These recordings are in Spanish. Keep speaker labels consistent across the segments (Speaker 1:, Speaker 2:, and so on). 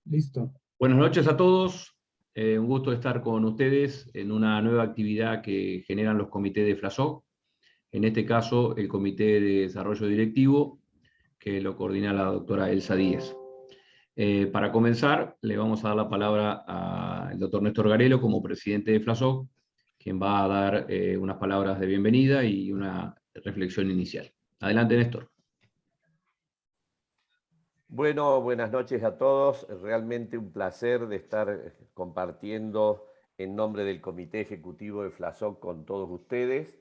Speaker 1: Listo.
Speaker 2: Buenas noches a todos. Un gusto estar con ustedes en una nueva actividad que generan los comités de FLASOC. En este caso, el Comité de Desarrollo Directivo, que lo coordina la doctora Elsa Díez. Para comenzar, le vamos a dar la palabra al doctor Néstor Garelo como presidente de FLASOC, quien va a dar unas palabras de bienvenida y una reflexión inicial. Adelante, Néstor.
Speaker 3: Bueno, buenas noches a todos. Realmente un placer de estar compartiendo en nombre del Comité Ejecutivo de FLASOC con todos ustedes.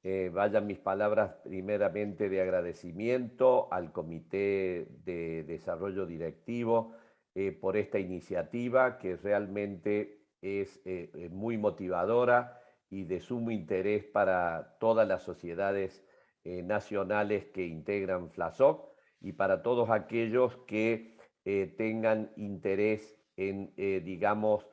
Speaker 3: Vayan mis palabras primeramente de agradecimiento al Comité de Desarrollo Directivo por esta iniciativa que realmente es muy motivadora y de sumo interés para todas las sociedades nacionales que integran FLASOC y para todos aquellos que tengan interés en, digamos,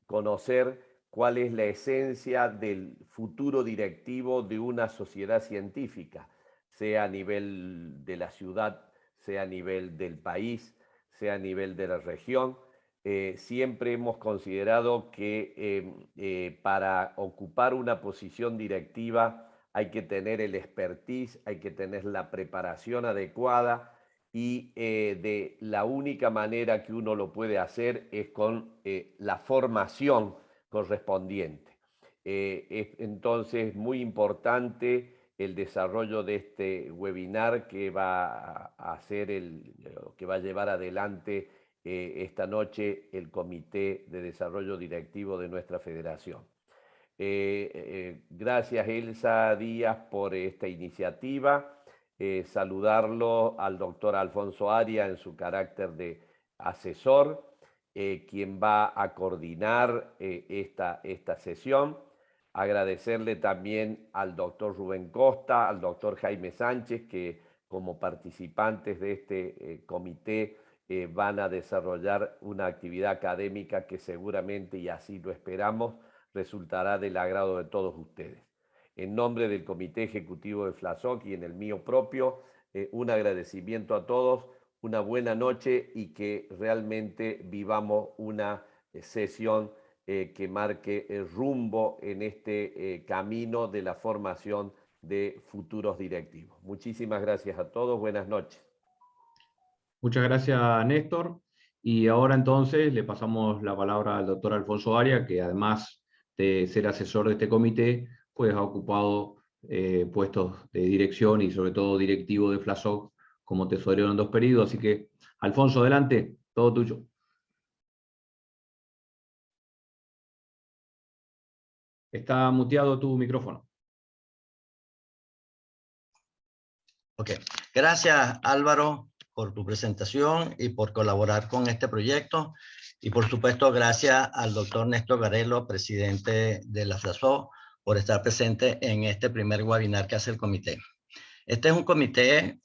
Speaker 3: conocer cuál es la esencia del futuro directivo de una sociedad científica, sea a nivel de la ciudad, sea a nivel del país, sea a nivel de la región. Siempre hemos considerado que para ocupar una posición directiva hay que tener el expertise, hay que tener la preparación adecuada y de la única manera que uno lo puede hacer es con la formación correspondiente. Es entonces muy importante el desarrollo de este webinar que va a hacer que va a llevar adelante esta noche el Comité de Desarrollo Directivo de nuestra federación. Gracias Elsa Díaz por esta iniciativa. Saludarlo al doctor Alfonso Aria en su carácter de asesor, quien va a coordinar esta sesión. Agradecerle también al doctor Rubén Costa, al doctor Jaime Sánchez, que como participantes de este comité van a desarrollar una actividad académica que seguramente, y así lo esperamos, resultará del agrado de todos ustedes. En nombre del Comité Ejecutivo de FLASOC y en el mío propio, un agradecimiento a todos, una buena noche y que realmente vivamos una sesión que marque el rumbo en este camino de la formación de futuros directivos. Muchísimas gracias a todos, buenas noches.
Speaker 2: Muchas gracias, Néstor. Y ahora entonces le pasamos la palabra al doctor Alfonso Aria, que además de ser asesor de este comité, pues ha ocupado puestos de dirección y sobre todo directivo de FLASOC como tesorero en 2 periodos. Así que, Alfonso, adelante, todo tuyo. Está muteado tu micrófono.
Speaker 4: Ok, gracias Álvaro por tu presentación y por colaborar con este proyecto. Y por supuesto, gracias al doctor Néstor Garelo, presidente de la FLASOC, por estar presente en este primer webinar que hace el comité. Este es un comité,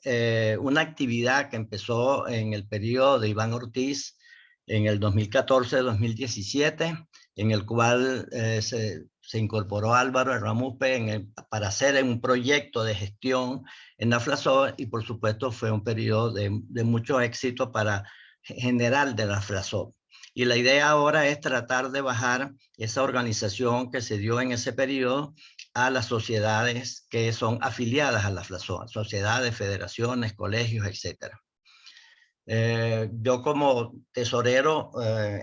Speaker 4: una actividad que empezó en el periodo de Iván Ortiz en el 2014-2017, en el cual se incorporó Álvaro Ramuspe para hacer un proyecto de gestión en la FLASOC y por supuesto fue un periodo de mucho éxito para general de la FLASOC. Y la idea ahora es tratar de bajar esa organización que se dio en ese periodo a las sociedades que son afiliadas a la FLASOC, sociedades, federaciones, colegios, etc. Yo como tesorero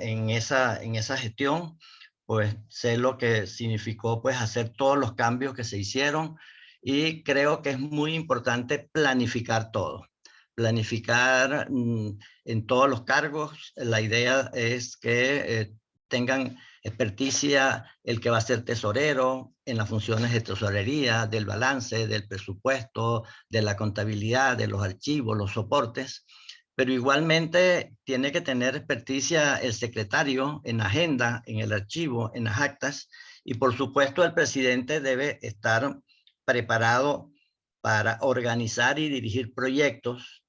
Speaker 4: en esa gestión, pues sé lo que significó pues hacer todos los cambios que se hicieron y creo que es muy importante planificar todo. Planificar en todos los cargos. La idea es que tengan experticia el que va a ser tesorero en las funciones de tesorería, del balance, del presupuesto, de la contabilidad, de los archivos, los soportes. Pero igualmente tiene que tener experticia el secretario en agenda, en el archivo, en las actas. Y por supuesto el presidente debe estar preparado para organizar y dirigir proyectos.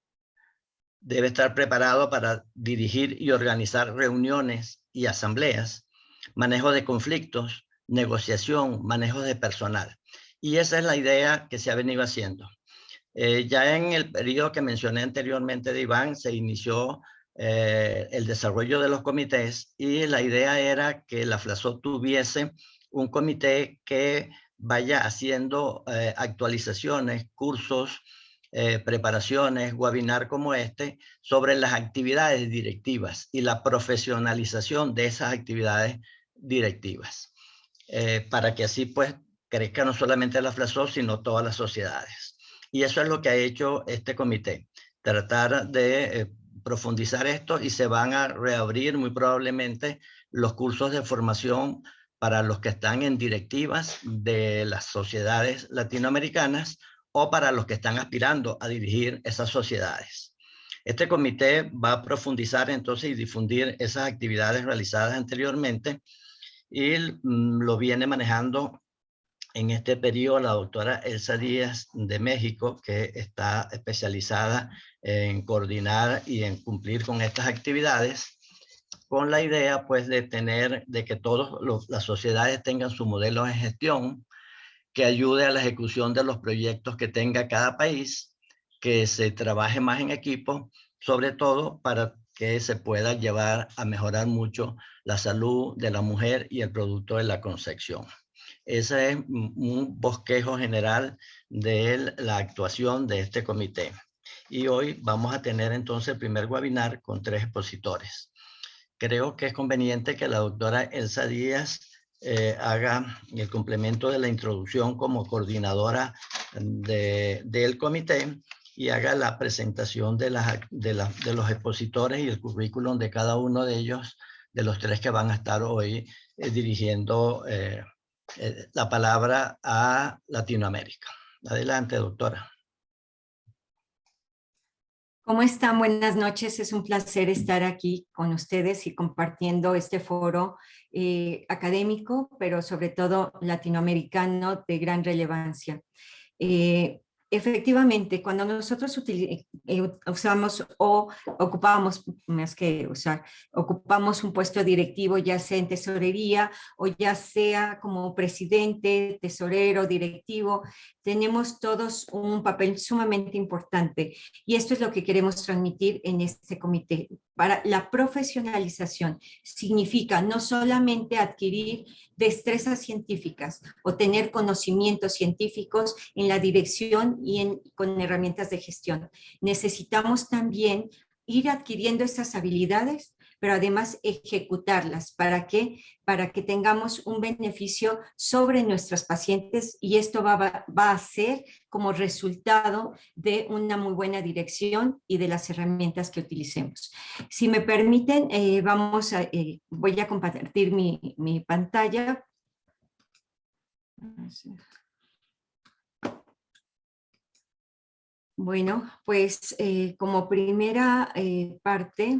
Speaker 4: Debe estar preparado para dirigir y organizar reuniones y asambleas, manejo de conflictos, negociación, manejo de personal. Y esa es la idea que se ha venido haciendo. Ya en el periodo que mencioné anteriormente de Iván, se inició el desarrollo de los comités, y la idea era que la FLASOC tuviese un comité que vaya haciendo actualizaciones, cursos, preparaciones, webinar como este, sobre las actividades directivas y la profesionalización de esas actividades directivas, para que así pues crezca no solamente la FLASOC, sino todas las sociedades. Y eso es lo que ha hecho este comité, tratar de profundizar esto, y se van a reabrir muy probablemente los cursos de formación para los que están en directivas de las sociedades latinoamericanas o para los que están aspirando a dirigir esas sociedades. Este comité va a profundizar entonces y difundir esas actividades realizadas anteriormente, y lo viene manejando en este periodo la doctora Elsa Díaz de México, que está especializada en coordinar y en cumplir con estas actividades, con la idea pues de que todas las sociedades tengan su modelo de gestión que ayude a la ejecución de los proyectos que tenga cada país, que se trabaje más en equipo, sobre todo para que se pueda llevar a mejorar mucho la salud de la mujer y el producto de la concepción. Ese es un bosquejo general de la actuación de este comité. Y hoy vamos a tener entonces el primer webinar con 3 expositores. Creo que es conveniente que la doctora Elsa Díaz haga el complemento de la introducción como coordinadora del comité, y haga la presentación de los expositores y el currículum de cada uno de ellos, de los 3 que van a estar hoy dirigiendo la palabra a Latinoamérica. Adelante, doctora.
Speaker 1: ¿Cómo están? Buenas noches. Es un placer estar aquí con ustedes y compartiendo este foro académico, pero sobre todo latinoamericano de gran relevancia. Efectivamente, cuando nosotros usamos o ocupamos, más que usar, ocupamos un puesto directivo, ya sea en tesorería o ya sea como presidente, tesorero, directivo, tenemos todos un papel sumamente importante, y esto es lo que queremos transmitir en este comité. Para la profesionalización significa no solamente adquirir destrezas científicas o tener conocimientos científicos en la dirección y con herramientas de gestión. Necesitamos también ir adquiriendo esas habilidades, pero además ejecutarlas. ¿Para qué? Para que tengamos un beneficio sobre nuestros pacientes, y esto va a ser como resultado de una muy buena dirección y de las herramientas que utilicemos. Si me permiten, voy a compartir mi pantalla. Bueno, pues como primera parte,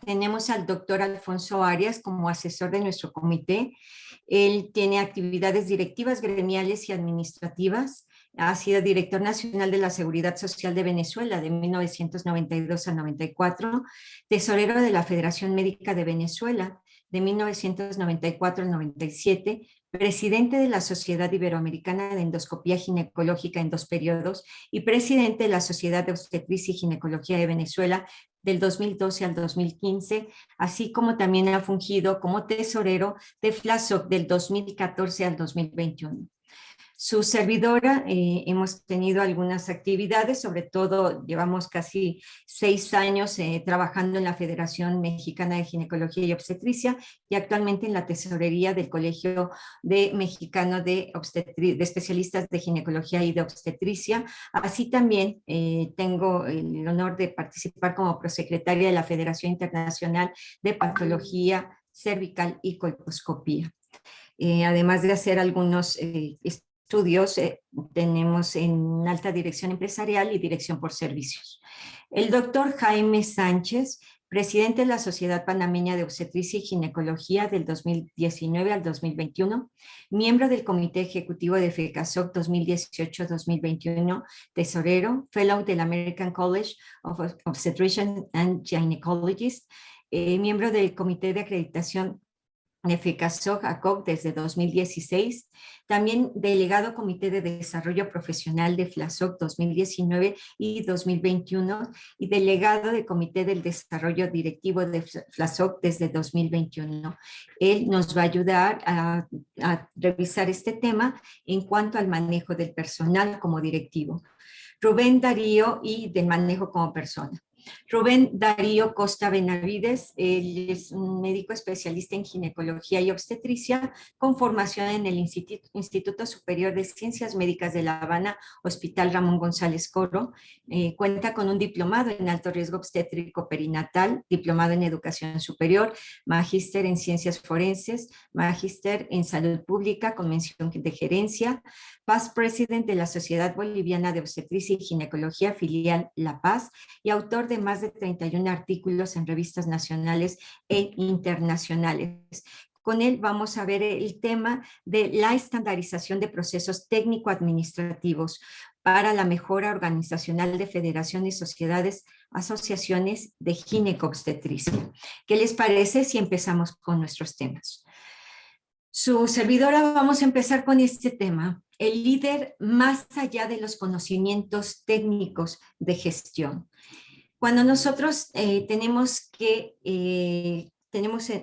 Speaker 1: tenemos al doctor Alfonso Arias como asesor de nuestro comité. Él tiene actividades directivas, gremiales y administrativas. Ha sido director nacional de la Seguridad Social de Venezuela de 1992 a 94, tesorero de la Federación Médica de Venezuela de 1994 al 97, presidente de la Sociedad Iberoamericana de Endoscopía Ginecológica en 2 periodos y presidente de la Sociedad de Obstetricia y Ginecología de Venezuela del 2012 al 2015, así como también ha fungido como tesorero de FLASOC del 2014 al 2021. Su servidora, hemos tenido algunas actividades, sobre todo llevamos casi 6 años trabajando en la Federación Mexicana de Ginecología y Obstetricia, y actualmente en la tesorería del Colegio Mexicano de Especialistas de Ginecología y de Obstetricia. Así también tengo el honor de participar como prosecretaria de la Federación Internacional de Patología Cervical y Colposcopía. Además de hacer algunos estudios, tenemos en alta dirección empresarial y dirección por servicios. El doctor Jaime Sánchez, presidente de la Sociedad Panameña de Obstetricia y Ginecología del 2019 al 2021, miembro del Comité Ejecutivo de FECASOC 2018-2021, tesorero, fellow del American College of Obstetricians and Gynecologists, miembro del Comité de Acreditación de FECASOC desde 2016, también delegado Comité de Desarrollo Profesional de FLASOC 2019 y 2021 y delegado de Comité del Desarrollo Directivo de FLASOC desde 2021. Él nos va a ayudar a revisar este tema en cuanto al manejo del personal como directivo. Rubén Darío y del manejo como persona. Rubén Darío Costa Benavides, él es un médico especialista en ginecología y obstetricia con formación en el Instituto Superior de Ciencias Médicas de La Habana, Hospital Ramón González Corro. Cuenta con un diplomado en alto riesgo obstétrico perinatal, diplomado en educación superior, magíster en ciencias forenses, magíster en salud pública con mención de gerencia, past president de la Sociedad Boliviana de Obstetricia y Ginecología, filial La Paz, y autor de más de 31 artículos en revistas nacionales e internacionales. Con él vamos a ver el tema de la estandarización de procesos técnico-administrativos para la mejora organizacional de federaciones, sociedades, asociaciones de ginecobstetricia. ¿Qué les parece si empezamos con nuestros temas? Su servidora, vamos a empezar con este tema, el líder más allá de los conocimientos técnicos de gestión. Cuando nosotros tenemos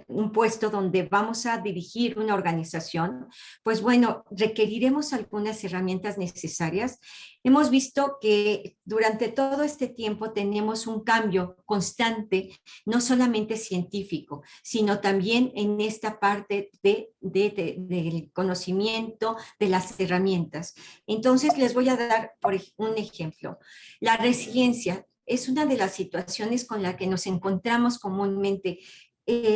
Speaker 1: un puesto donde vamos a dirigir una organización, pues bueno, requeriremos algunas herramientas necesarias. Hemos visto que durante todo este tiempo tenemos un cambio constante, no solamente científico, sino también en esta parte del conocimiento de las herramientas. Entonces les voy a dar un ejemplo. La resiliencia es una de las situaciones con la que nos encontramos comúnmente.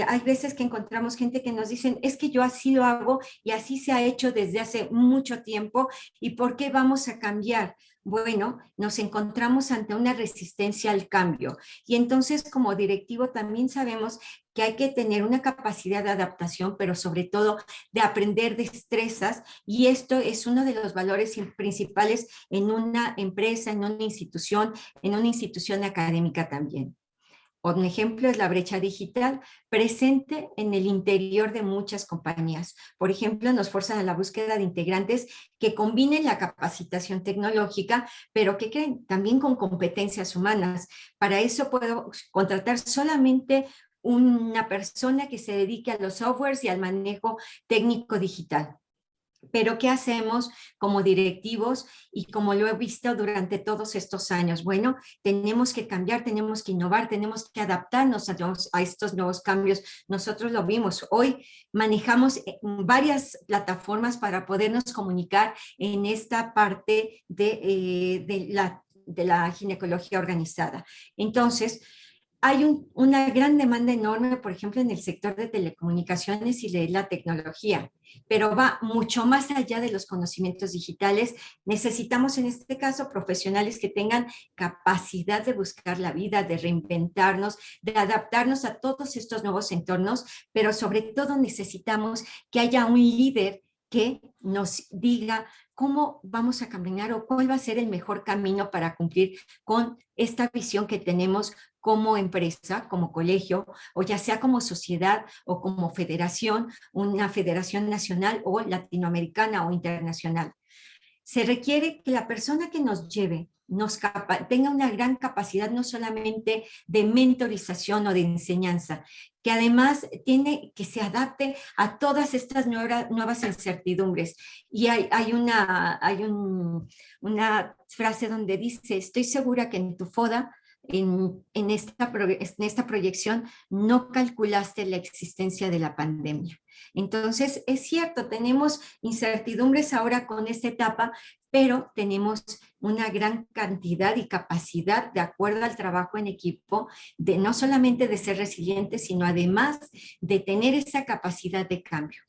Speaker 1: Hay veces que encontramos gente que nos dicen, es que yo así lo hago y así se ha hecho desde hace mucho tiempo, ¿y por qué vamos a cambiar? Bueno, nos encontramos ante una resistencia al cambio y entonces como directivo también sabemos que hay que tener una capacidad de adaptación, pero sobre todo de aprender destrezas, y esto es uno de los valores principales en una empresa, en una institución académica también. Un ejemplo es la brecha digital presente en el interior de muchas compañías. Por ejemplo, nos forzan a la búsqueda de integrantes que combinen la capacitación tecnológica, pero que creen también con competencias humanas. Para eso puedo contratar solamente una persona que se dedique a los softwares y al manejo técnico digital. Pero ¿qué hacemos como directivos y como lo he visto durante todos estos años? Bueno, tenemos que cambiar, tenemos que innovar, tenemos que adaptarnos a estos nuevos cambios. Nosotros lo vimos. Hoy manejamos varias plataformas para podernos comunicar en esta parte de la ginecología organizada. Entonces, hay una gran demanda enorme, por ejemplo, en el sector de telecomunicaciones y de la tecnología, pero va mucho más allá de los conocimientos digitales. Necesitamos en este caso profesionales que tengan capacidad de buscar la vida, de reinventarnos, de adaptarnos a todos estos nuevos entornos, pero sobre todo necesitamos que haya un líder que nos diga cómo vamos a caminar o cuál va a ser el mejor camino para cumplir con esta visión que tenemos como empresa, como colegio, o ya sea como sociedad o como federación, una federación nacional o latinoamericana o internacional. Se requiere que la persona que nos lleve tenga una gran capacidad no solamente de mentorización o de enseñanza, que además tiene que se adapte a todas estas nuevas incertidumbres. Y hay una frase donde dice, estoy segura que en tu FODA, en esta proyección, no calculaste la existencia de la pandemia. Entonces, es cierto, tenemos incertidumbres ahora con esta etapa, pero tenemos una gran cantidad y capacidad, de acuerdo al trabajo en equipo, de no solamente de ser resilientes, sino además de tener esa capacidad de cambio.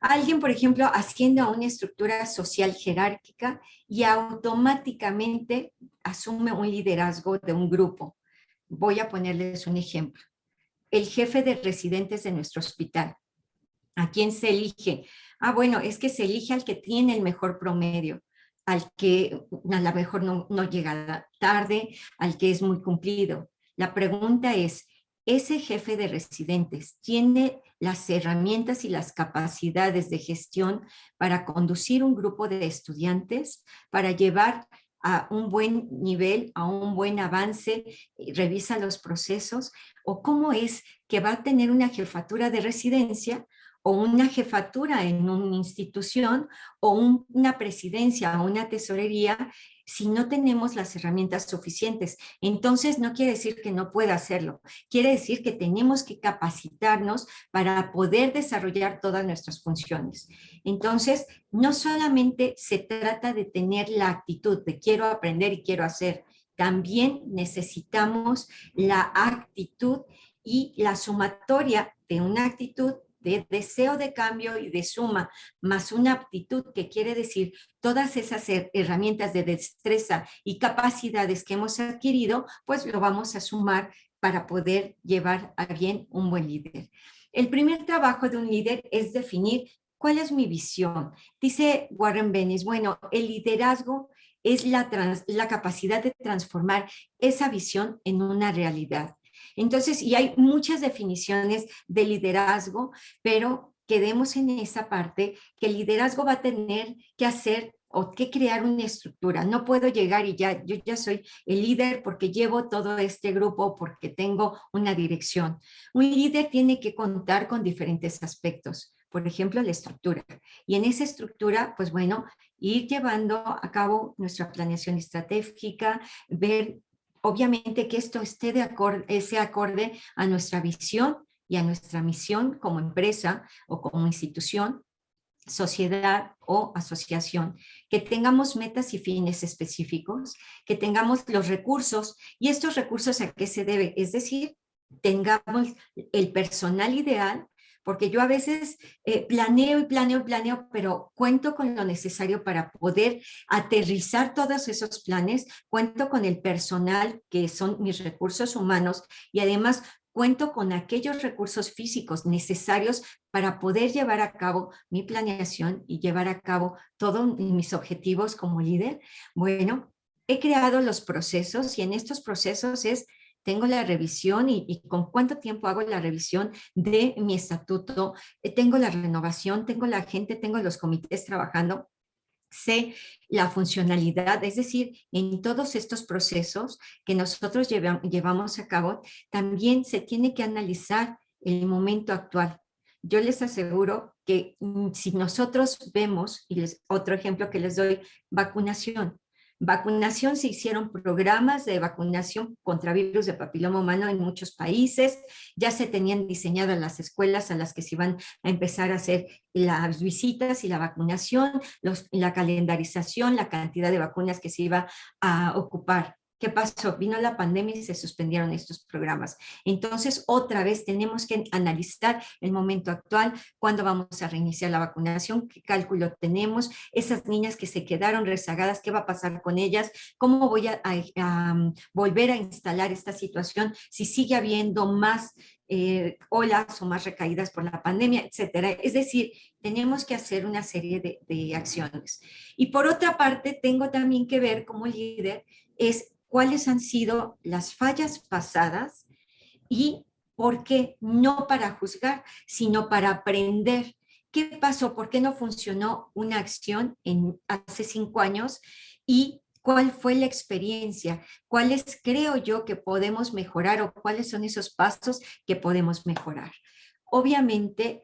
Speaker 1: Alguien, por ejemplo, asciende a una estructura social jerárquica y automáticamente asume un liderazgo de un grupo. Voy a ponerles un ejemplo. El jefe de residentes de nuestro hospital. ¿A quién se elige? Ah, bueno, es que se elige al que tiene el mejor promedio, al que a lo mejor no llega tarde, al que es muy cumplido. La pregunta es, ese jefe de residentes tiene las herramientas y las capacidades de gestión para conducir un grupo de estudiantes, para llevar a un buen nivel, a un buen avance, revisa los procesos, o cómo es que va a tener una jefatura de residencia o una jefatura en una institución o una presidencia o una tesorería si no tenemos las herramientas suficientes. Entonces no quiere decir que no pueda hacerlo, quiere decir que tenemos que capacitarnos para poder desarrollar todas nuestras funciones. Entonces, no solamente se trata de tener la actitud de quiero aprender y quiero hacer, también necesitamos la actitud y la sumatoria de una actitud de deseo de cambio y de suma, más una aptitud que quiere decir todas esas herramientas de destreza y capacidades que hemos adquirido, pues lo vamos a sumar para poder llevar a bien un buen líder. El primer trabajo de un líder es definir cuál es mi visión. Dice Warren Bennis, bueno, el liderazgo es la capacidad de transformar esa visión en una realidad. Entonces, y hay muchas definiciones de liderazgo, pero quedemos en esa parte que el liderazgo va a tener que hacer o que crear una estructura. No puedo llegar y ya, yo ya soy el líder porque llevo todo este grupo, porque tengo una dirección. Un líder tiene que contar con diferentes aspectos. Por ejemplo, la estructura. Y en esa estructura, pues bueno, ir llevando a cabo nuestra planeación estratégica, ver obviamente que esto esté sea acorde a nuestra visión y a nuestra misión como empresa o como institución, sociedad o asociación, que tengamos metas y fines específicos, que tengamos los recursos, y estos recursos ¿a qué se debe? Es decir, tengamos el personal ideal, porque yo a veces planeo, pero cuento con lo necesario para poder aterrizar todos esos planes, cuento con el personal que son mis recursos humanos y además cuento con aquellos recursos físicos necesarios para poder llevar a cabo mi planeación y llevar a cabo todos mis objetivos como líder. Bueno, he creado los procesos y en estos procesos tengo la revisión y con cuánto tiempo hago la revisión de mi estatuto, tengo la renovación, tengo la gente, tengo los comités trabajando, sé la funcionalidad, es decir, en todos estos procesos que nosotros llevamos a cabo, también se tiene que analizar el momento actual. Yo les aseguro que si nosotros vemos, y otro ejemplo que les doy, vacunación. Vacunación, se hicieron programas de vacunación contra virus de papiloma humano en muchos países, ya se tenían diseñadas las escuelas a las que se iban a empezar a hacer las visitas y la vacunación, la calendarización, la cantidad de vacunas que se iba a ocupar. ¿Qué pasó? Vino la pandemia y se suspendieron estos programas. Entonces, otra vez tenemos que analizar el momento actual, cuándo vamos a reiniciar la vacunación, qué cálculo tenemos, esas niñas que se quedaron rezagadas, qué va a pasar con ellas, cómo voy a volver a instalar esta situación si sigue habiendo más olas o más recaídas por la pandemia, etcétera. Es decir, tenemos que hacer una serie de acciones. Y por otra parte, tengo también que ver como líder cuáles han sido las fallas pasadas y por qué, no para juzgar, sino para aprender. ¿Qué pasó? ¿Por qué no funcionó una acción hace 5 años? Y ¿cuál fue la experiencia? ¿Cuáles creo yo que podemos mejorar o cuáles son esos pasos que podemos mejorar? Obviamente,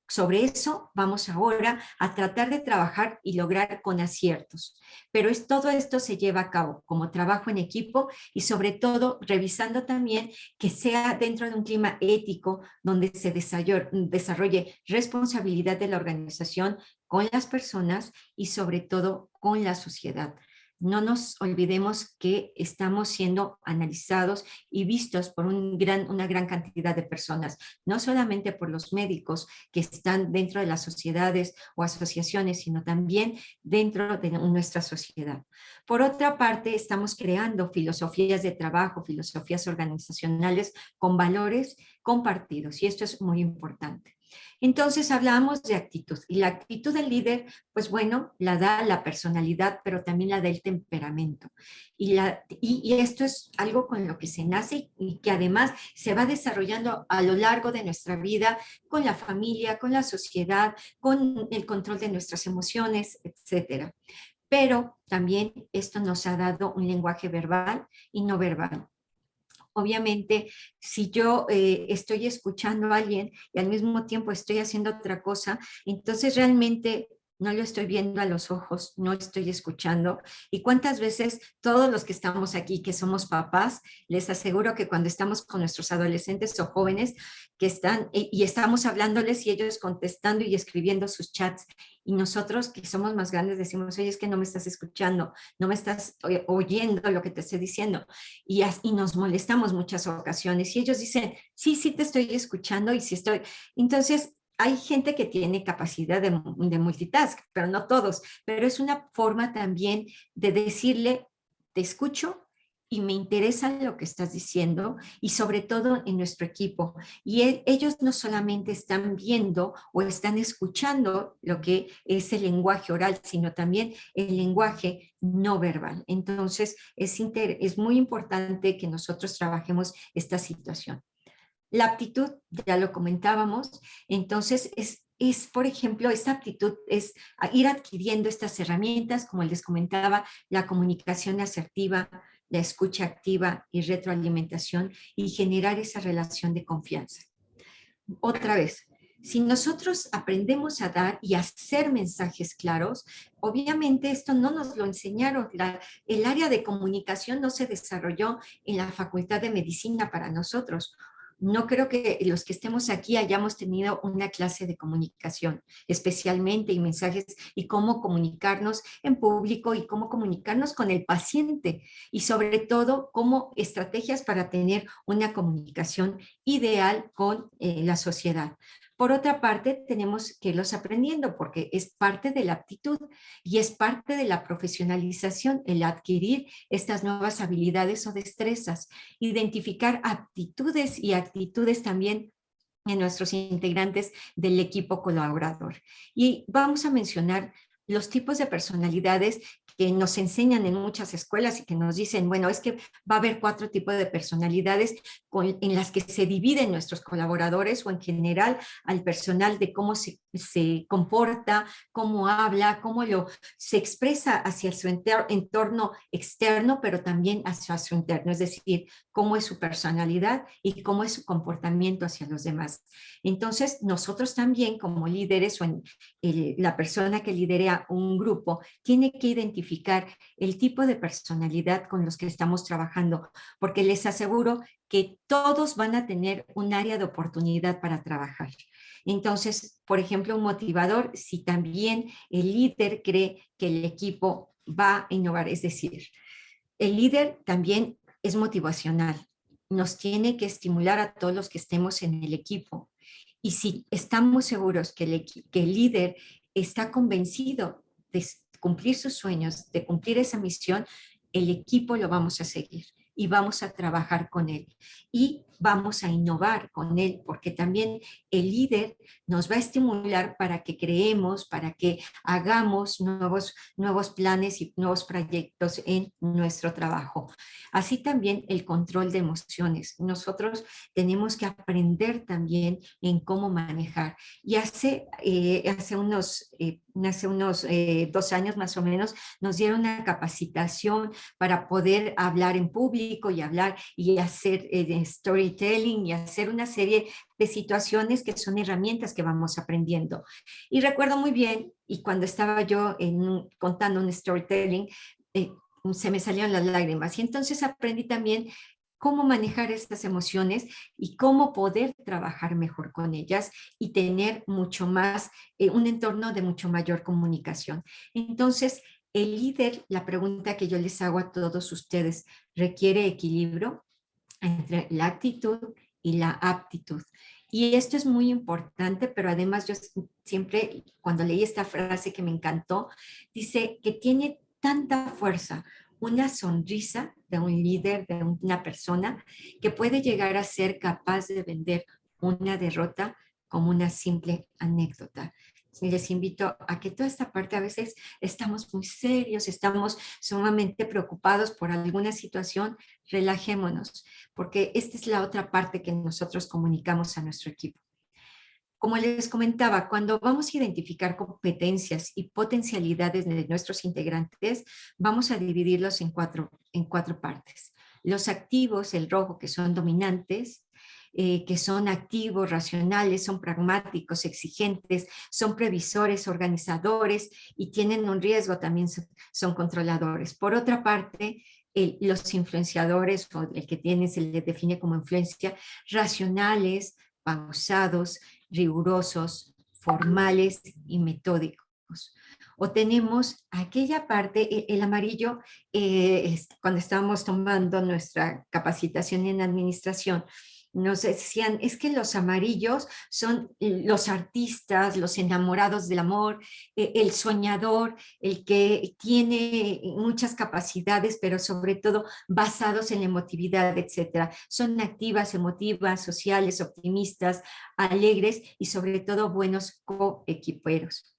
Speaker 1: sobre eso vamos ahora a tratar de trabajar y lograr con aciertos. Pero todo esto se lleva a cabo como trabajo en equipo y sobre todo revisando también que sea dentro de un clima ético donde se desarrolle responsabilidad de la organización con las personas y sobre todo con la sociedad. No nos olvidemos que estamos siendo analizados y vistos por una gran cantidad de personas, no solamente por los médicos que están dentro de las sociedades o asociaciones, sino también dentro de nuestra sociedad. Por otra parte, estamos creando filosofías de trabajo, filosofías organizacionales con valores compartidos, y esto es muy importante. Entonces hablábamos de actitud, y la actitud del líder, pues bueno, la da la personalidad, pero también la da el temperamento. Y esto es algo con lo que se nace y que además se va desarrollando a lo largo de nuestra vida, con la familia, con la sociedad, con el control de nuestras emociones, etcétera. Pero también esto nos ha dado un lenguaje verbal y no verbal. Obviamente, si yo estoy escuchando a alguien y al mismo tiempo estoy haciendo otra cosa, entonces realmente no lo estoy viendo a los ojos, no estoy escuchando. ¿Y cuántas veces todos los que estamos aquí, que somos papás, les aseguro que cuando estamos con nuestros adolescentes o jóvenes que están y estamos hablándoles y ellos contestando y escribiendo sus chats, y nosotros que somos más grandes decimos, oye, es que no me estás escuchando, no me estás oyendo lo que te estoy diciendo, y nos molestamos muchas ocasiones, y ellos dicen, sí, sí te estoy escuchando y sí estoy. Entonces, hay gente que tiene capacidad de multitask, pero no todos, pero es una forma también de decirle, te escucho y me interesa lo que estás diciendo, y sobre todo en nuestro equipo. Y ellos no solamente están viendo o están escuchando lo que es el lenguaje oral, sino también el lenguaje no verbal. Entonces, es muy importante que nosotros trabajemos esta situación. La aptitud, ya lo comentábamos, entonces por ejemplo, esta aptitud es ir adquiriendo estas herramientas, como les comentaba, la comunicación asertiva, la escucha activa y retroalimentación, y generar esa relación de confianza. Otra vez, si nosotros aprendemos a dar y a hacer mensajes claros, obviamente esto no nos lo enseñaron. El área de comunicación no se desarrolló en la Facultad de Medicina para nosotros. No creo que los que estemos aquí hayamos tenido una clase de comunicación, especialmente y mensajes y cómo comunicarnos en público y cómo comunicarnos con el paciente, y sobre todo cómo estrategias para tener una comunicación ideal con la sociedad. Por otra parte, tenemos que irlos aprendiendo porque es parte de la aptitud y es parte de la profesionalización, el adquirir estas nuevas habilidades o destrezas, identificar aptitudes y actitudes también en nuestros integrantes del equipo colaborador. Y vamos a mencionar los tipos de personalidades que nos enseñan en muchas escuelas y que nos dicen, bueno, es que va a haber 4 tipos de personalidades en las que se dividen nuestros colaboradores o en general al personal, de cómo se comporta, cómo habla, se expresa hacia su entorno externo, pero también hacia su interno, es decir, cómo es su personalidad y cómo es su comportamiento hacia los demás. Entonces, nosotros también como líderes o la persona que lidera un grupo tiene que identificar el tipo de personalidad con los que estamos trabajando, porque les aseguro que todos van a tener un área de oportunidad para trabajar. Entonces, por ejemplo, un motivador, si también el líder cree que el equipo va a innovar, es decir, el líder también es motivacional, nos tiene que estimular a todos los que estemos en el equipo. Y si estamos seguros que el líder está convencido de cumplir sus sueños, de cumplir esa misión, el equipo lo vamos a seguir y vamos a trabajar con él y vamos a innovar con él, porque también el líder nos va a estimular para que creemos, para que hagamos nuevos planes y nuevos proyectos en nuestro trabajo. Así también el control de emociones. Nosotros tenemos que aprender también en cómo manejar. Y hace unos 2 años más o menos nos dieron una capacitación para poder hablar en público y hablar y hacer storytelling y hacer una serie de situaciones que son herramientas que vamos aprendiendo. Y recuerdo muy bien, y cuando estaba yo contando un storytelling, se me salieron las lágrimas. Y entonces aprendí también cómo manejar estas emociones y cómo poder trabajar mejor con ellas y tener mucho más, un entorno de mucho mayor comunicación. Entonces, el líder, la pregunta que yo les hago a todos ustedes, ¿requiere equilibrio entre la actitud y la aptitud? Y esto es muy importante, pero además yo siempre, cuando leí esta frase que me encantó, dice que tiene tanta fuerza una sonrisa de un líder, de una persona, que puede llegar a ser capaz de vender una derrota como una simple anécdota. Les invito a que toda esta parte, a veces estamos muy serios, estamos sumamente preocupados por alguna situación, relajémonos, porque esta es la otra parte que nosotros comunicamos a nuestro equipo. Como les comentaba, cuando vamos a identificar competencias y potencialidades de nuestros integrantes, vamos a dividirlos en cuatro partes. Los activos, el rojo, que son dominantes, que son activos, racionales, son pragmáticos, exigentes, son previsores, organizadores y tienen un riesgo, también son controladores. Por otra parte, los influenciadores, o el que tiene, se les define como influencia, racionales, pausados, rigurosos, formales y metódicos. O tenemos aquella parte, el amarillo, cuando estábamos tomando nuestra capacitación en administración, nos decían, es que los amarillos son los artistas, los enamorados del amor, el soñador, el que tiene muchas capacidades, pero sobre todo basados en la emotividad, etc. Son activas, emotivas, sociales, optimistas, alegres y sobre todo buenos coequiperos.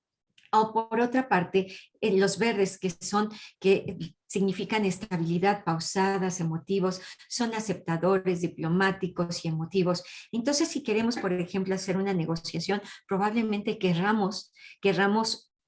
Speaker 1: O por otra parte, los verdes, que significan estabilidad, pausadas, emotivos, son aceptadores, diplomáticos y emotivos. Entonces, si queremos, por ejemplo, hacer una negociación, probablemente querramos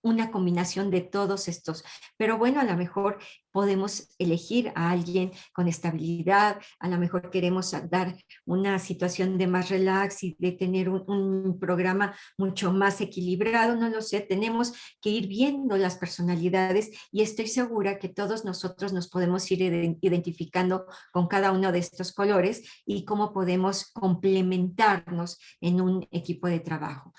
Speaker 1: una combinación de todos estos. Pero bueno, a lo mejor podemos elegir a alguien con estabilidad, a lo mejor queremos dar una situación de más relax y de tener un programa mucho más equilibrado, no lo sé, tenemos que ir viendo las personalidades y estoy segura que todos nosotros nos podemos ir identificando con cada uno de estos colores y cómo podemos complementarnos en un equipo de trabajo.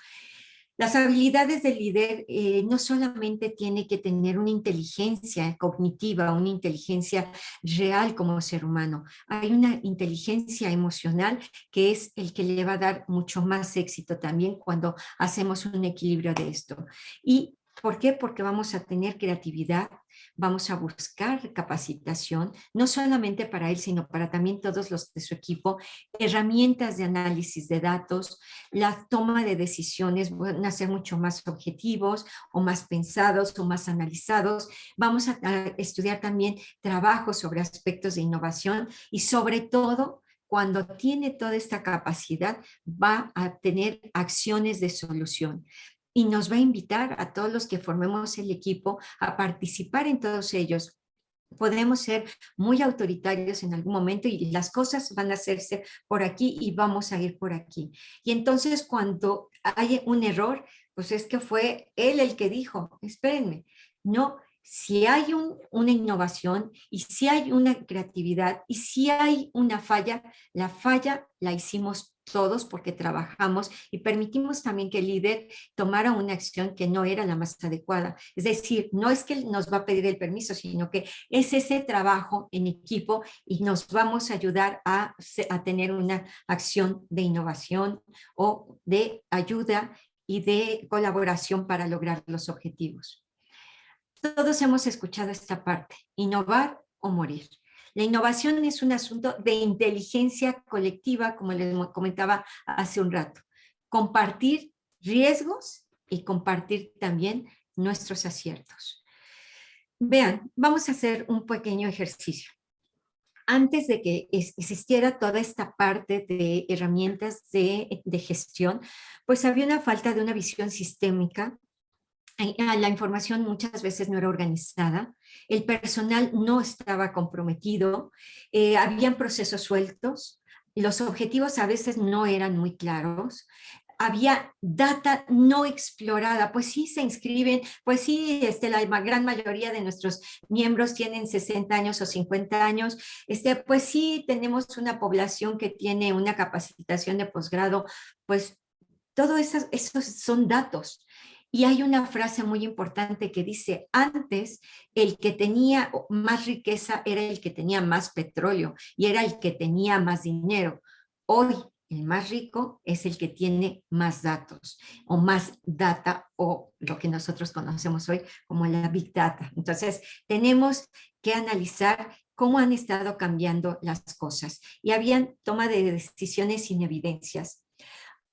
Speaker 1: Las habilidades del líder no solamente tiene que tener una inteligencia cognitiva, una inteligencia real como ser humano. Hay una inteligencia emocional que es el que le va a dar mucho más éxito también cuando hacemos un equilibrio de esto. ¿Y por qué? Porque vamos a tener creatividad, vamos a buscar capacitación, no solamente para él, sino para también todos los de su equipo, herramientas de análisis de datos, la toma de decisiones van a ser mucho más objetivos o más pensados o más analizados. Vamos a estudiar también trabajos sobre aspectos de innovación y sobre todo, cuando tiene toda esta capacidad, va a tener acciones de solución. Y nos va a invitar a todos los que formemos el equipo a participar en todos ellos. Podemos ser muy autoritarios en algún momento y las cosas van a hacerse por aquí y vamos a ir por aquí. Y entonces cuando hay un error, pues es que fue él el que dijo, espérenme, no, si hay una innovación y si hay una creatividad y si hay una falla, la falla la hicimos todos porque trabajamos y permitimos también que el líder tomara una acción que no era la más adecuada. Es decir, no es que nos va a pedir el permiso, sino que es ese trabajo en equipo y nos vamos a ayudar a tener una acción de innovación o de ayuda y de colaboración para lograr los objetivos. Todos hemos escuchado esta parte, innovar o morir. La innovación es un asunto de inteligencia colectiva, como les comentaba hace un rato. Compartir riesgos y compartir también nuestros aciertos. Vean, vamos a hacer un pequeño ejercicio. Antes de que existiera toda esta parte de herramientas de gestión, pues había una falta de una visión sistémica. La información muchas veces no era organizada, el personal no estaba comprometido, habían procesos sueltos, los objetivos a veces no eran muy claros, había data no explorada, pues sí se inscriben, pues sí, la gran mayoría de nuestros miembros tienen 60 años o 50 años, pues sí tenemos una población que tiene una capacitación de posgrado, pues todos esos son datos. Y hay una frase muy importante que dice, antes el que tenía más riqueza era el que tenía más petróleo y era el que tenía más dinero. Hoy el más rico es el que tiene más datos o más data o lo que nosotros conocemos hoy como la Big Data. Entonces tenemos que analizar cómo han estado cambiando las cosas y habían toma de decisiones sin evidencias.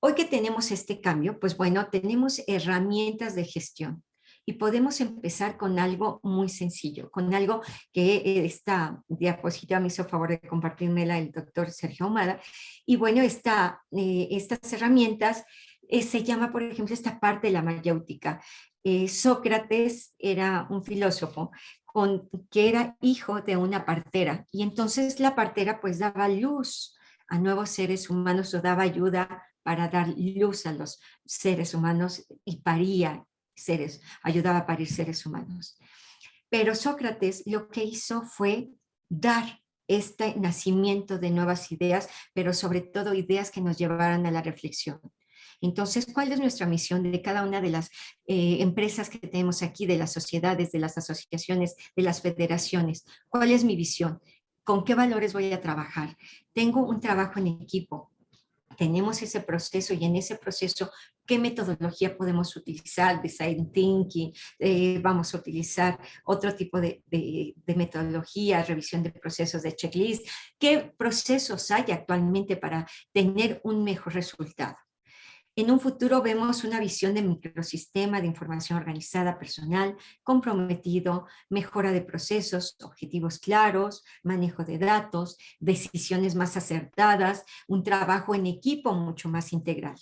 Speaker 1: Hoy que tenemos este cambio, pues bueno, tenemos herramientas de gestión y podemos empezar con algo muy sencillo, con algo que esta diapositiva me hizo favor de compartírmela el doctor Sergio Ahumada. Y bueno, estas herramientas se llama, por ejemplo, esta parte de la mayéutica. Sócrates era un filósofo que era hijo de una partera, y entonces la partera pues daba luz a nuevos seres humanos o daba ayuda para dar luz a los seres humanos y ayudaba a parir seres humanos. Pero Sócrates lo que hizo fue dar este nacimiento de nuevas ideas, pero sobre todo ideas que nos llevaran a la reflexión. Entonces, ¿cuál es nuestra misión de cada una de las empresas que tenemos aquí, de las sociedades, de las asociaciones, de las federaciones? ¿Cuál es mi visión? ¿Con qué valores voy a trabajar? Tengo un trabajo en equipo. Tenemos ese proceso y en ese proceso, ¿qué metodología podemos utilizar? Design thinking, vamos a utilizar otro tipo de metodología, revisión de procesos de checklist. ¿Qué procesos hay actualmente para tener un mejor resultado? En un futuro vemos una visión de microsistema de información organizada, personal, comprometido, mejora de procesos, objetivos claros, manejo de datos, decisiones más acertadas, un trabajo en equipo mucho más integral.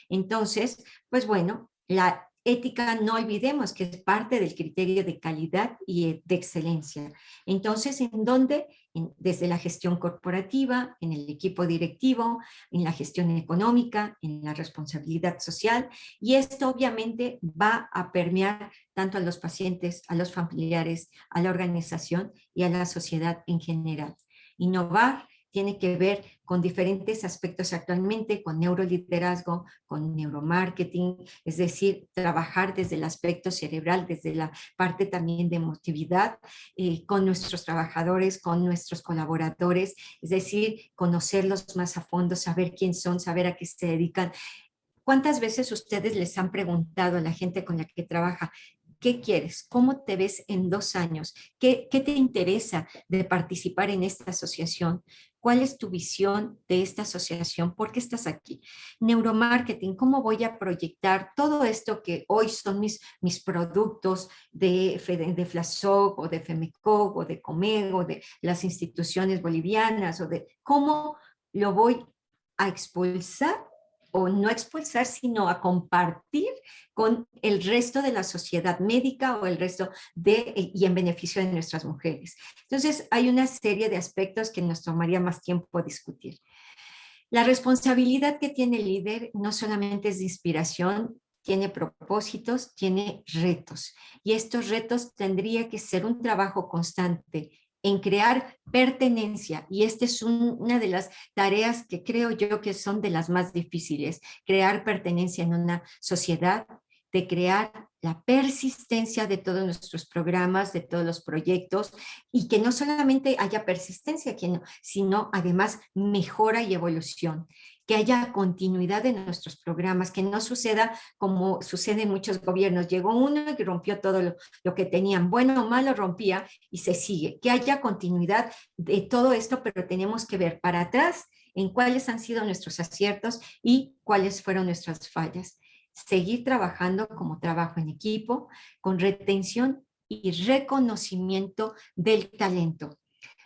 Speaker 1: Entonces, pues bueno, la ética no olvidemos que es parte del criterio de calidad y de excelencia. Entonces, ¿en dónde? Desde la gestión corporativa, en el equipo directivo, en la gestión económica, en la responsabilidad social, y esto obviamente va a permear tanto a los pacientes, a los familiares, a la organización y a la sociedad en general. Innovar tiene que ver con diferentes aspectos actualmente, con neuroliderazgo, con neuromarketing, es decir, trabajar desde el aspecto cerebral, desde la parte también de emotividad, con nuestros trabajadores, con nuestros colaboradores, es decir, conocerlos más a fondo, saber quién son, saber a qué se dedican. ¿Cuántas veces ustedes les han preguntado a la gente con la que trabaja, ¿qué quieres? ¿Cómo te ves en 2 años? ¿Qué te interesa de participar en esta asociación? ¿Cuál es tu visión de esta asociación? ¿Por qué estás aquí? Neuromarketing, ¿cómo voy a proyectar todo esto que hoy son mis productos de FLASOC o de FEMECOG o de COMEG o de las instituciones bolivianas, o de cómo lo voy a expulsar o no expulsar, sino a compartir con el resto de la sociedad médica o el resto y en beneficio de nuestras mujeres? Entonces, hay una serie de aspectos que nos tomaría más tiempo discutir. La responsabilidad que tiene el líder no solamente es de inspiración, tiene propósitos, tiene retos. Y estos retos tendría que ser un trabajo constante en crear pertenencia, y esta es una de las tareas que creo yo que son de las más difíciles, crear pertenencia en una sociedad, de crear la persistencia de todos nuestros programas, de todos los proyectos, y que no solamente haya persistencia, sino además mejora y evolución, que haya continuidad en nuestros programas, que no suceda como sucede en muchos gobiernos. Llegó uno y rompió todo lo que tenían, bueno o malo rompía y se sigue. Que haya continuidad de todo esto, pero tenemos que ver para atrás en cuáles han sido nuestros aciertos y cuáles fueron nuestras fallas. Seguir trabajando como trabajo en equipo, con retención y reconocimiento del talento.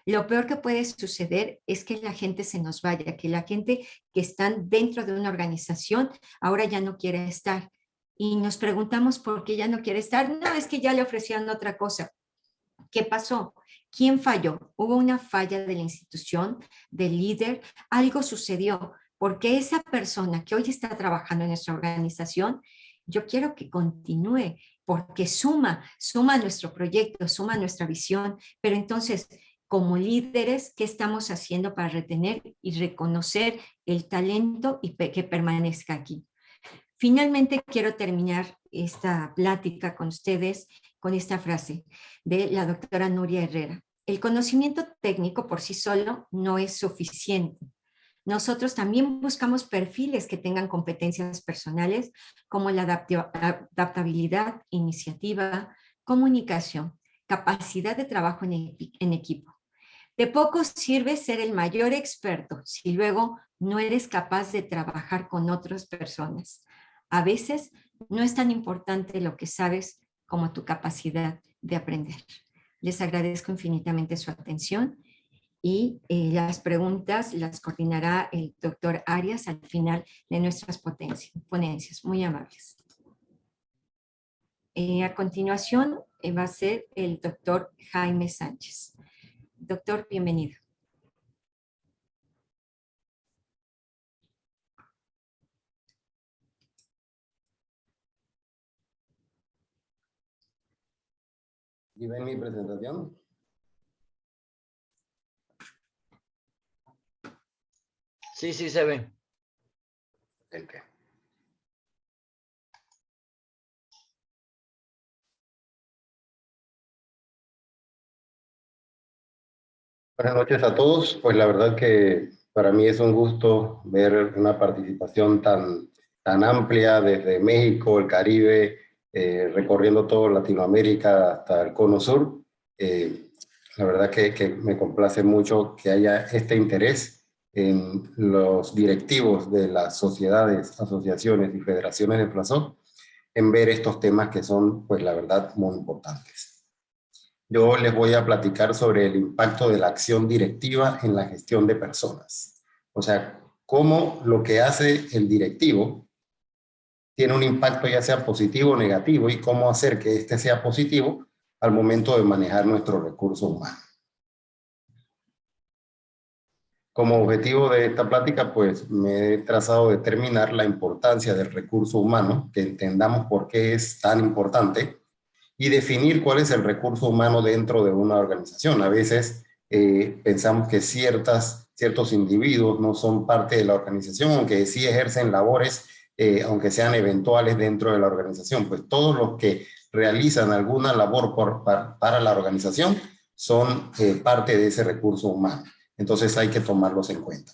Speaker 1: Lo peor que puede suceder es que la gente se nos vaya, que la gente que están dentro de una organización ahora ya no quiere estar. Y nos preguntamos por qué ya no quiere estar. No, es que ya le ofrecieron otra cosa. ¿Qué pasó? ¿Quién falló? ¿Hubo una falla de la institución, del líder? Algo sucedió, porque esa persona que hoy está trabajando en nuestra organización, yo quiero que continúe, porque suma a nuestro proyecto, suma a nuestra visión, pero entonces, como líderes, ¿qué estamos haciendo para retener y reconocer el talento y que permanezca aquí? Finalmente, quiero terminar esta plática con ustedes con esta frase de la doctora Nuria Herrera. El conocimiento técnico por sí solo no es suficiente. Nosotros también buscamos perfiles que tengan competencias personales como la adaptabilidad, iniciativa, comunicación, capacidad de trabajo en equipo. De poco sirve ser el mayor experto si luego no eres capaz de trabajar con otras personas. A veces no es tan importante lo que sabes como tu capacidad de aprender. Les agradezco infinitamente su atención y las preguntas las coordinará el doctor Arias al final de nuestras ponencias. Muy amables. A continuación va a ser el doctor Jaime Sánchez. Doctor, bienvenido.
Speaker 5: ¿Y ven mi presentación?
Speaker 4: Sí, sí se ve.
Speaker 5: Ok. Buenas noches a todos. Pues la verdad que para mí es un gusto ver una participación tan amplia desde México, el Caribe, recorriendo toda Latinoamérica hasta el Cono Sur. La verdad que me complace mucho que haya este interés en los directivos de las sociedades, asociaciones y federaciones de FLASOC en ver estos temas que son, pues la verdad, muy importantes. Yo les voy a platicar sobre el impacto de la acción directiva en la gestión de personas. O sea, cómo lo que hace el directivo tiene un impacto ya sea positivo o negativo y cómo hacer que este sea positivo al momento de manejar nuestros recursos humanos. Como objetivo de esta plática, pues me he trazado de determinar la importancia del recurso humano, que entendamos por qué es tan importante, y definir cuál es el recurso humano dentro de una organización. A veces pensamos que ciertos individuos no son parte de la organización, aunque sí ejercen labores, aunque sean eventuales dentro de la organización. Pues todos los que realizan alguna labor para la organización son parte de ese recurso humano. Entonces hay que tomarlos en cuenta.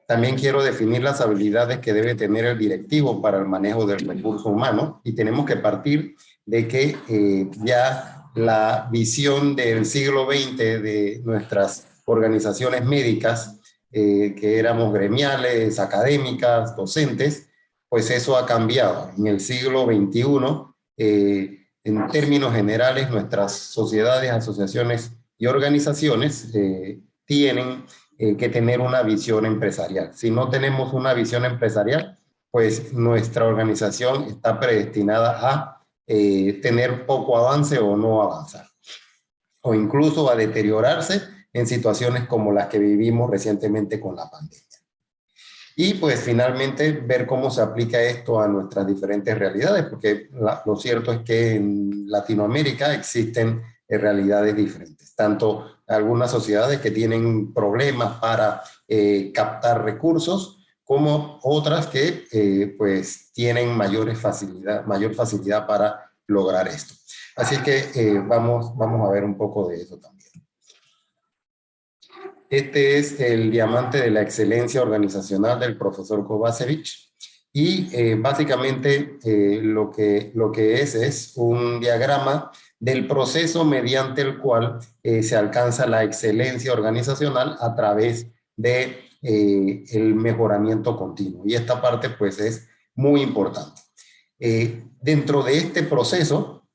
Speaker 5: También quiero definir las habilidades que debe tener el directivo para el manejo del recurso humano y tenemos que partir de que ya la visión del siglo XX de nuestras organizaciones médicas, que éramos gremiales, académicas, docentes, pues eso ha cambiado. En el siglo XXI, en términos generales, nuestras sociedades, asociaciones y organizaciones tienen que tener una visión empresarial. Si no tenemos una visión empresarial, pues nuestra organización está predestinada a tener poco avance o no avanzar, o incluso a deteriorarse en situaciones como las que vivimos recientemente con la pandemia. Y pues finalmente ver cómo se aplica esto a nuestras diferentes realidades, porque lo cierto es que en Latinoamérica existen realidades diferentes, tanto algunas sociedades que tienen problemas para captar recursos, como otras que pues tienen mayor facilidad para lograr esto. Así que vamos a ver un poco de eso también. Este es el diamante de la excelencia organizacional del profesor Kovacevic y básicamente lo que es un diagrama del proceso mediante el cual se alcanza la excelencia organizacional a través de el mejoramiento continuo. Y esta parte pues es muy importante. Dentro de este proceso,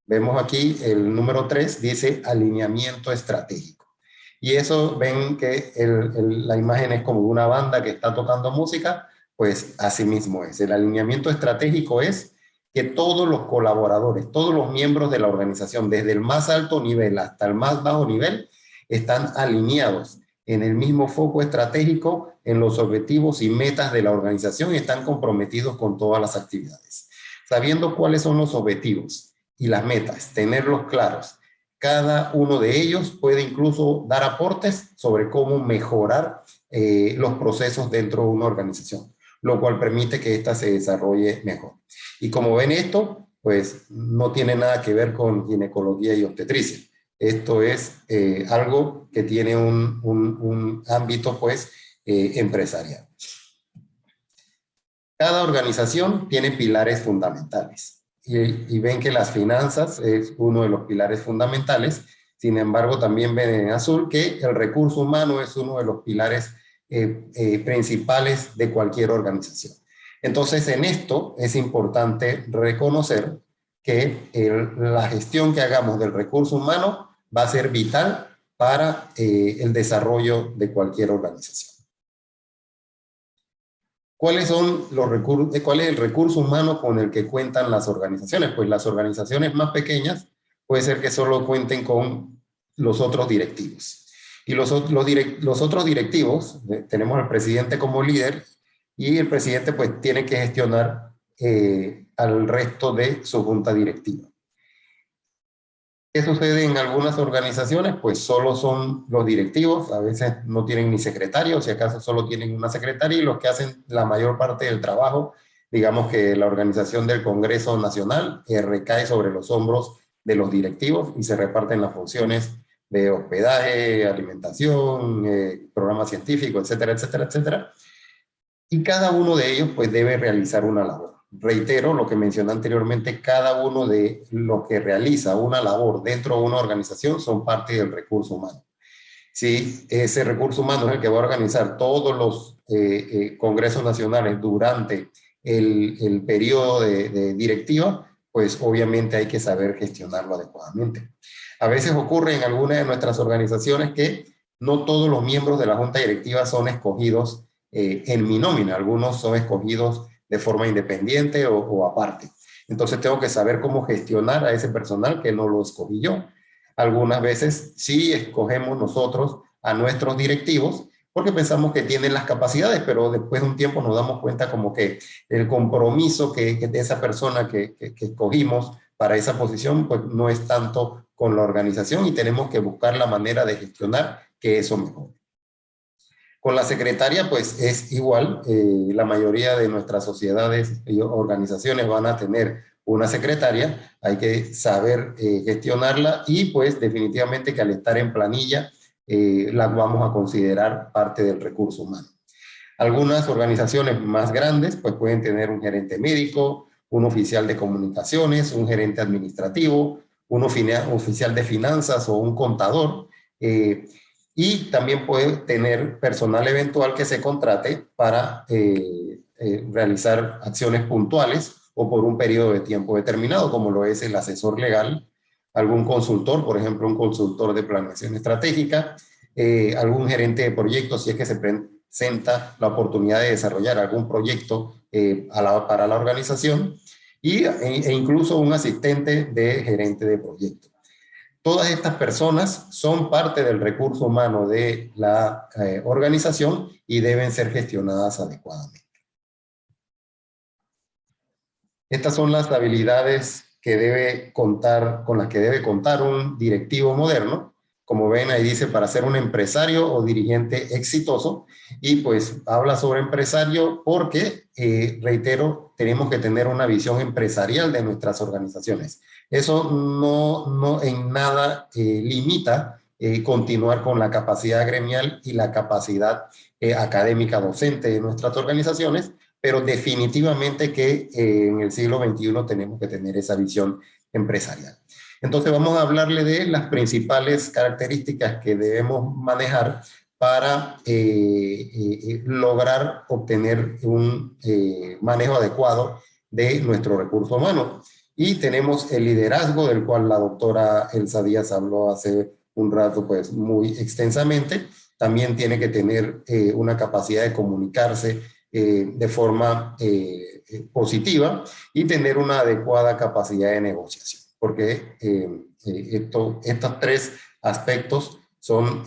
Speaker 5: vemos aquí el número 3, dice alineamiento estratégico. Y eso ven que la imagen es como una banda que está tocando música, pues así mismo es. El alineamiento estratégico es que todos los colaboradores, todos los miembros de la organización, desde el más alto nivel hasta el más bajo nivel, están alineados en el mismo foco estratégico, en los objetivos y metas de la organización y están comprometidos con todas las actividades. Sabiendo cuáles son los objetivos y las metas, tenerlos claros. Cada uno de ellos puede incluso dar aportes sobre cómo mejorar los procesos dentro de una organización, lo cual permite que ésta se desarrolle mejor. Y como ven esto, pues no tiene nada que ver con ginecología y obstetricia. Esto es algo que tiene un ámbito pues empresarial. Cada organización tiene pilares fundamentales. Y ven que las finanzas es uno de los pilares fundamentales Sin embargo, también ven en azul que el recurso humano es uno de los pilares principales de cualquier organización. Entonces, en esto es importante reconocer que la gestión que hagamos del recurso humano va a ser vital para el desarrollo de cualquier organización. ¿Cuáles son los recursos, cuál es el recurso humano con el que cuentan las organizaciones? Pues las organizaciones más pequeñas puede ser que solo cuenten con los otros directivos. Y los otros directivos, tenemos al presidente como líder, y el presidente pues tiene que gestionar al resto de su junta directiva. ¿Qué sucede en algunas organizaciones? Pues solo son los directivos, a veces no tienen ni secretario, si acaso solo tienen una secretaria, y los que hacen la mayor parte del trabajo, digamos que la organización del Congreso Nacional recae sobre los hombros de los directivos y se reparten las funciones de hospedaje, alimentación, programa científico, etcétera, etcétera, etcétera. Y cada uno de ellos pues debe realizar una labor. Reitero lo que mencioné anteriormente, cada uno de los que realiza una labor dentro de una organización son parte del recurso humano. Si ese recurso humano es el que va a organizar todos los congresos nacionales durante el periodo de directiva, pues obviamente hay que saber gestionarlo adecuadamente. A veces ocurre en algunas de nuestras organizaciones que no todos los miembros de la junta directiva son escogidos en mi nómina, algunos son escogidos de forma independiente o aparte. Entonces tengo que saber cómo gestionar a ese personal que no lo escogí yo. Algunas veces sí escogemos nosotros a nuestros directivos porque pensamos que tienen las capacidades, pero después de un tiempo nos damos cuenta como que el compromiso que de esa persona que escogimos para esa posición pues no es tanto con la organización y tenemos que buscar la manera de gestionar que eso mejore. Con la secretaria, pues es igual. La mayoría de nuestras sociedades y organizaciones van a tener una secretaria. Hay que saber gestionarla y pues definitivamente que al estar en planilla la vamos a considerar parte del recurso humano. Algunas organizaciones más grandes pues pueden tener un gerente médico, un oficial de comunicaciones, un gerente administrativo, un oficial de finanzas o un contador. Y también puede tener personal eventual que se contrate para realizar acciones puntuales o por un periodo de tiempo determinado, como lo es el asesor legal, algún consultor, por ejemplo, un consultor de planeación estratégica, algún gerente de proyectos, si es que se presenta la oportunidad de desarrollar algún proyecto para la organización, e incluso un asistente de gerente de proyecto. Todas estas personas son parte del recurso humano de la organización y deben ser gestionadas adecuadamente. Estas son las habilidades que debe contar, con las que debe contar un directivo moderno. Como ven, ahí dice para ser un empresario o dirigente exitoso. Y pues habla sobre empresario porque, reitero, tenemos que tener una visión empresarial de nuestras organizaciones. Eso no en nada limita continuar con la capacidad gremial y la capacidad académica docente de nuestras organizaciones, pero definitivamente que en el siglo XXI tenemos que tener esa visión empresarial. Entonces vamos a hablarle de las principales características que debemos manejar para lograr obtener un manejo adecuado de nuestro recurso humano. Y tenemos el liderazgo, del cual la doctora Elsa Díaz habló hace un rato pues muy extensamente. También tiene que tener una capacidad de comunicarse de forma positiva y tener una adecuada capacidad de negociación, porque estos tres aspectos son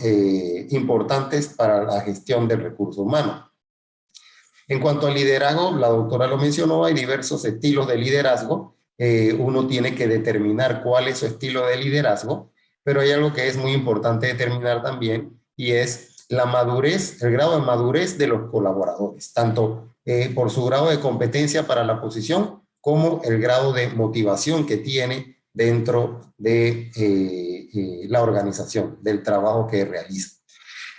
Speaker 5: importantes para la gestión del recurso humano. En cuanto al liderazgo, la doctora lo mencionó, hay diversos estilos de liderazgo. Uno tiene que determinar cuál es su estilo de liderazgo, pero hay algo que es muy importante determinar también, y es la madurez, el grado de madurez de los colaboradores, tanto por su grado de competencia para la posición, como el grado de motivación que tiene dentro de la organización, del trabajo que realiza.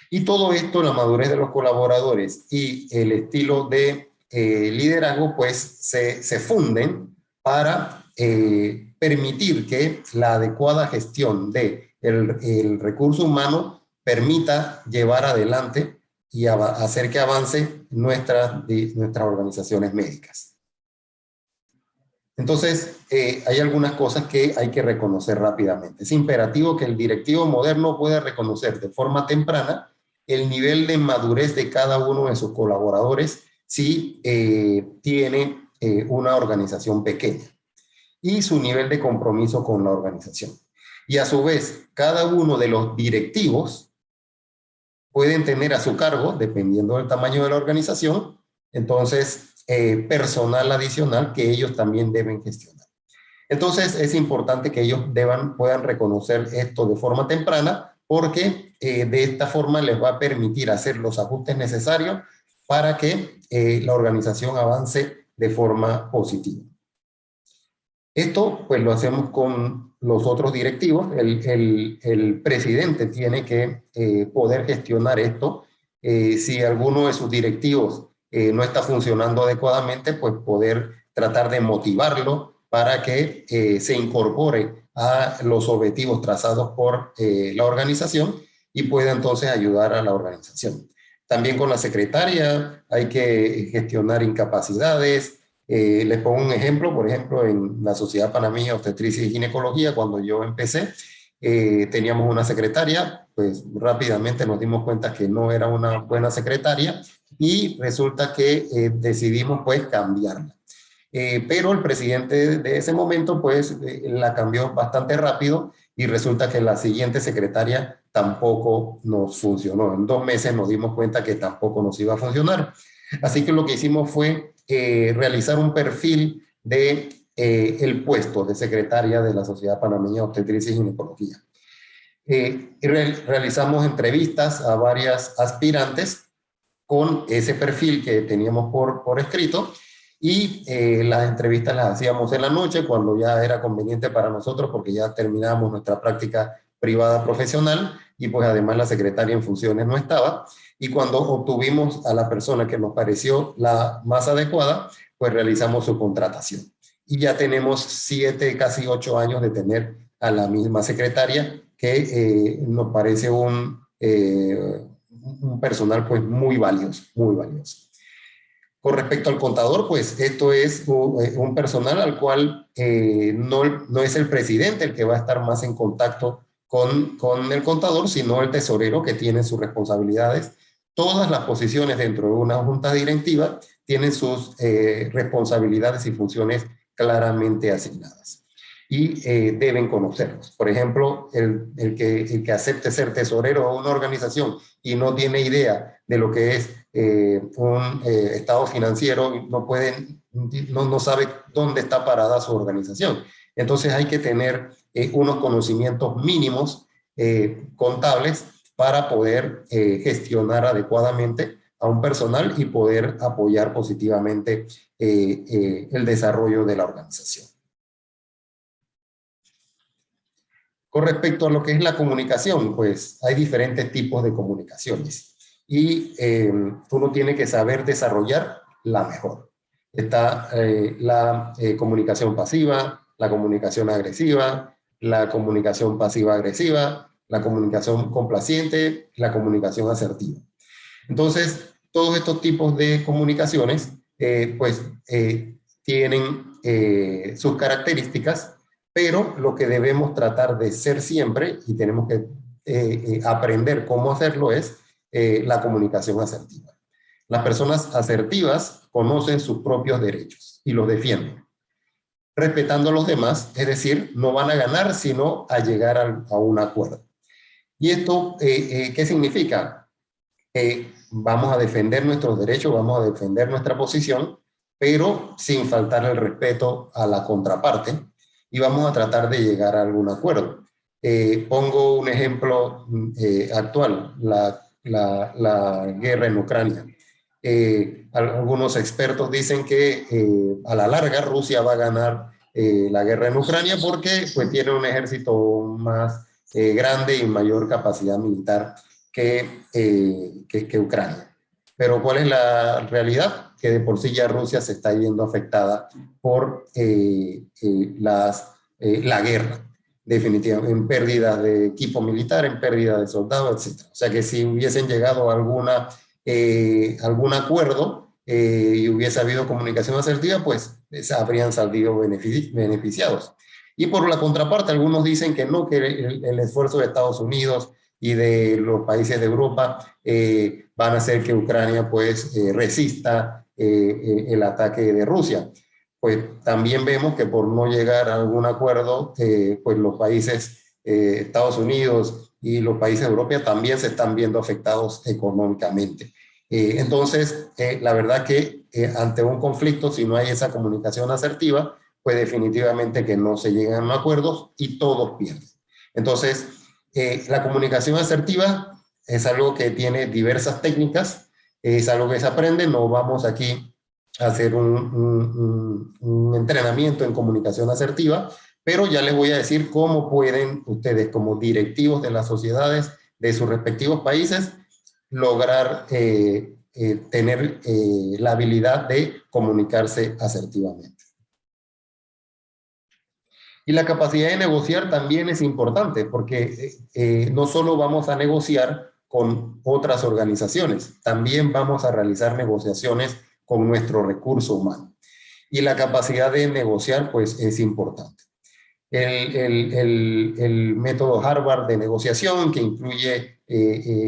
Speaker 5: Y todo esto, la madurez de los colaboradores y el estilo de liderazgo, pues se funden para permitir que la adecuada gestión de el recurso humano permita llevar adelante y hacer que avance nuestras organizaciones médicas. Entonces, hay algunas cosas que hay que reconocer rápidamente. Es imperativo que el directivo moderno pueda reconocer de forma temprana el nivel de madurez de cada uno de sus colaboradores si tiene una organización pequeña, y su nivel de compromiso con la organización. Y a su vez, cada uno de los directivos pueden tener a su cargo, dependiendo del tamaño de la organización, entonces, personal adicional que ellos también deben gestionar. Entonces, es importante que ellos puedan reconocer esto de forma temprana, porque de esta forma les va a permitir hacer los ajustes necesarios para que la organización avance de forma positiva. Esto pues lo hacemos con los otros directivos. El presidente tiene que poder gestionar esto. Si alguno de sus directivos no está funcionando adecuadamente, pues poder tratar de motivarlo para que se incorpore a los objetivos trazados por la organización y pueda entonces ayudar a la organización. También con la secretaria hay que gestionar incapacidades. Les pongo un ejemplo, por ejemplo, en la Sociedad Panameña de Obstetricia y Ginecología, cuando yo empecé, teníamos una secretaria, pues rápidamente nos dimos cuenta que no era una buena secretaria y resulta que decidimos pues cambiarla. Pero el presidente de ese momento pues la cambió bastante rápido y resulta que la siguiente secretaria tampoco nos funcionó. En 2 meses nos dimos cuenta que tampoco nos iba a funcionar. Así que lo que hicimos fue realizar un perfil de el puesto de secretaria de la Sociedad Panameña de Obstetricia y Ginecología. Realizamos entrevistas a varias aspirantes con ese perfil que teníamos por escrito, y las entrevistas las hacíamos en la noche cuando ya era conveniente para nosotros, porque ya terminábamos nuestra práctica privada profesional y pues además la secretaria en funciones no estaba. Y cuando obtuvimos a la persona que nos pareció la más adecuada, pues realizamos su contratación. Y ya tenemos 7, casi 8 años de tener a la misma secretaria, que nos parece un personal pues muy valioso, muy valioso. Con respecto al contador, pues esto es un personal al cual no es el presidente el que va a estar más en contacto con el contador, sino el tesorero, que tiene sus responsabilidades. Todas las posiciones dentro de una junta directiva tienen sus responsabilidades y funciones claramente asignadas y deben conocerlos. Por ejemplo, el que acepte ser tesorero de una organización y no tiene idea de lo que es un estado financiero, no sabe dónde está parada su organización. Entonces hay que tener unos conocimientos mínimos contables para poder gestionar adecuadamente a un personal y poder apoyar positivamente el desarrollo de la organización. Con respecto a lo que es la comunicación, pues hay diferentes tipos de comunicaciones y uno tiene que saber desarrollar la mejor. Está la comunicación pasiva, la comunicación agresiva, la comunicación pasiva-agresiva, la comunicación complaciente, la comunicación asertiva. Entonces, todos estos tipos de comunicaciones tienen sus características, pero lo que debemos tratar de ser siempre, y tenemos que aprender cómo hacerlo, es la comunicación asertiva. Las personas asertivas conocen sus propios derechos y los defienden, respetando a los demás, es decir, no van a ganar sino a llegar a un acuerdo. ¿Y esto qué significa? Vamos a defender nuestros derechos, vamos a defender nuestra posición, pero sin faltar el respeto a la contraparte, y vamos a tratar de llegar a algún acuerdo. Pongo un ejemplo actual, la guerra en Ucrania. Algunos expertos dicen que a la larga Rusia va a ganar la guerra en Ucrania porque pues, tiene un ejército más grande y mayor capacidad militar que Ucrania. Pero ¿cuál es la realidad? Que de por sí ya Rusia se está viendo afectada por la guerra. definitivamente en pérdida de equipo militar, en pérdida de soldados, etc. O sea que si hubiesen llegado a algún acuerdo y hubiese habido comunicación asertiva, pues habrían salido beneficiados. Y por la contraparte, algunos dicen que no, que el esfuerzo de Estados Unidos y de los países de Europa van a hacer que Ucrania pues resista el ataque de Rusia. Pues también vemos que por no llegar a algún acuerdo, pues los países, Estados Unidos y los países de Europa también se están viendo afectados económicamente. Entonces, la verdad que ante un conflicto, si no hay esa comunicación asertiva, pues definitivamente que no se llegan a acuerdos y todos pierden. Entonces, la comunicación asertiva es algo que tiene diversas técnicas, es algo que se aprende, no vamos aquí hacer un entrenamiento en comunicación asertiva, pero ya les voy a decir cómo pueden ustedes como directivos de las sociedades de sus respectivos países lograr tener la habilidad de comunicarse asertivamente. Y la capacidad de negociar también es importante porque no solo vamos a negociar con otras organizaciones, también vamos a realizar negociaciones con nuestro recurso humano. Y la capacidad de negociar, pues, es importante. El método Harvard de negociación, que incluye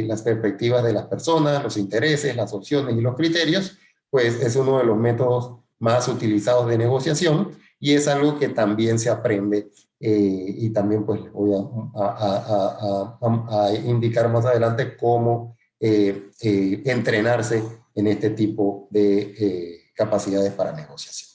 Speaker 5: las perspectivas de las personas, los intereses, las opciones y los criterios, pues es uno de los métodos más utilizados de negociación y es algo que también se aprende y también pues voy a indicar más adelante cómo entrenarse en este tipo de capacidades para negociación.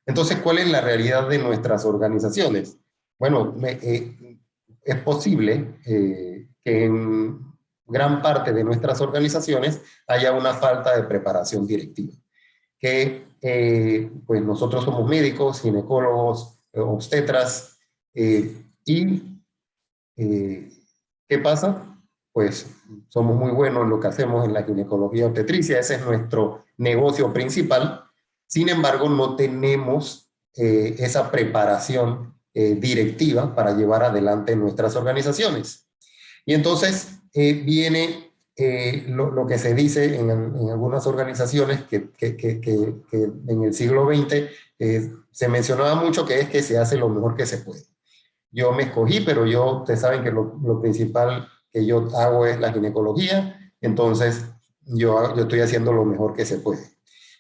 Speaker 5: Entonces, ¿cuál es la realidad de nuestras organizaciones? Bueno, es posible que en gran parte de nuestras organizaciones haya una falta de preparación directiva. Pues nosotros somos médicos, ginecólogos, obstetras, ¿qué pasa? Pues somos muy buenos en lo que hacemos en la ginecología obstetricia, ese es nuestro negocio principal. Sin embargo, no tenemos esa preparación directiva para llevar adelante nuestras organizaciones. Y entonces viene lo que se dice en algunas organizaciones que en el siglo XX se mencionaba mucho, que es que se hace lo mejor que se puede. Yo me escogí, pero ustedes saben que lo principal que yo hago es la ginecología, entonces yo estoy haciendo lo mejor que se puede.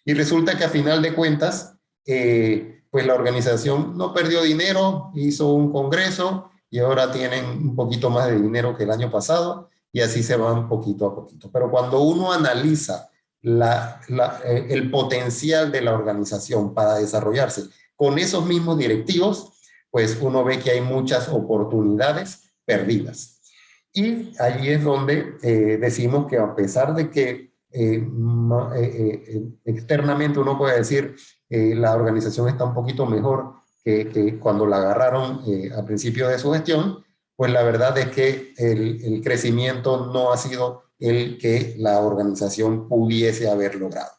Speaker 5: Y resulta que a final de cuentas, pues la organización no perdió dinero, hizo un congreso y ahora tienen un poquito más de dinero que el año pasado y así se van poquito a poquito. Pero cuando uno analiza el potencial de la organización para desarrollarse con esos mismos directivos, pues uno ve que hay muchas oportunidades perdidas. Y ahí es donde decimos que a pesar de que externamente uno puede decir la organización está un poquito mejor que cuando la agarraron al principio de su gestión, pues la verdad es que el crecimiento no ha sido el que la organización pudiese haber logrado.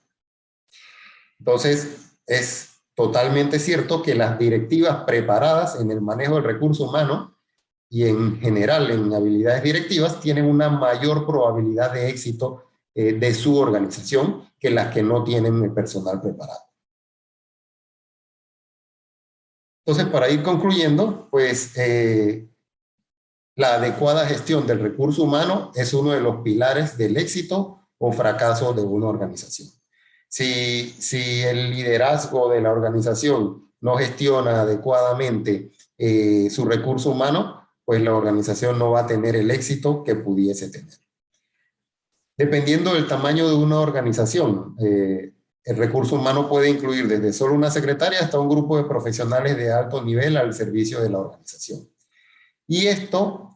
Speaker 5: Entonces, es totalmente cierto que las directivas preparadas en el manejo del recurso humano y en general en habilidades directivas tienen una mayor probabilidad de éxito de su organización que las que no tienen el personal preparado. Entonces, para ir concluyendo, pues la adecuada gestión del recurso humano es uno de los pilares del éxito o fracaso de una organización. Si el liderazgo de la organización no gestiona adecuadamente su recurso humano, pues la organización no va a tener el éxito que pudiese tener. Dependiendo del tamaño de una organización, el recurso humano puede incluir desde solo una secretaria hasta un grupo de profesionales de alto nivel al servicio de la organización. Y esto,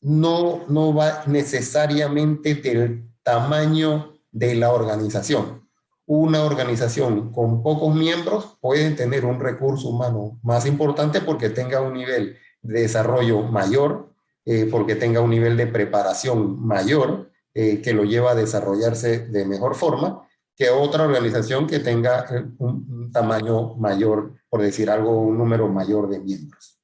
Speaker 5: no va necesariamente del tamaño de la organización. Una organización con pocos miembros puede tener un recurso humano más importante porque tenga un nivel de desarrollo mayor, porque tenga un nivel de preparación mayor, que lo lleva a desarrollarse de mejor forma, que otra organización que tenga un tamaño mayor, por decir algo, un número mayor de miembros.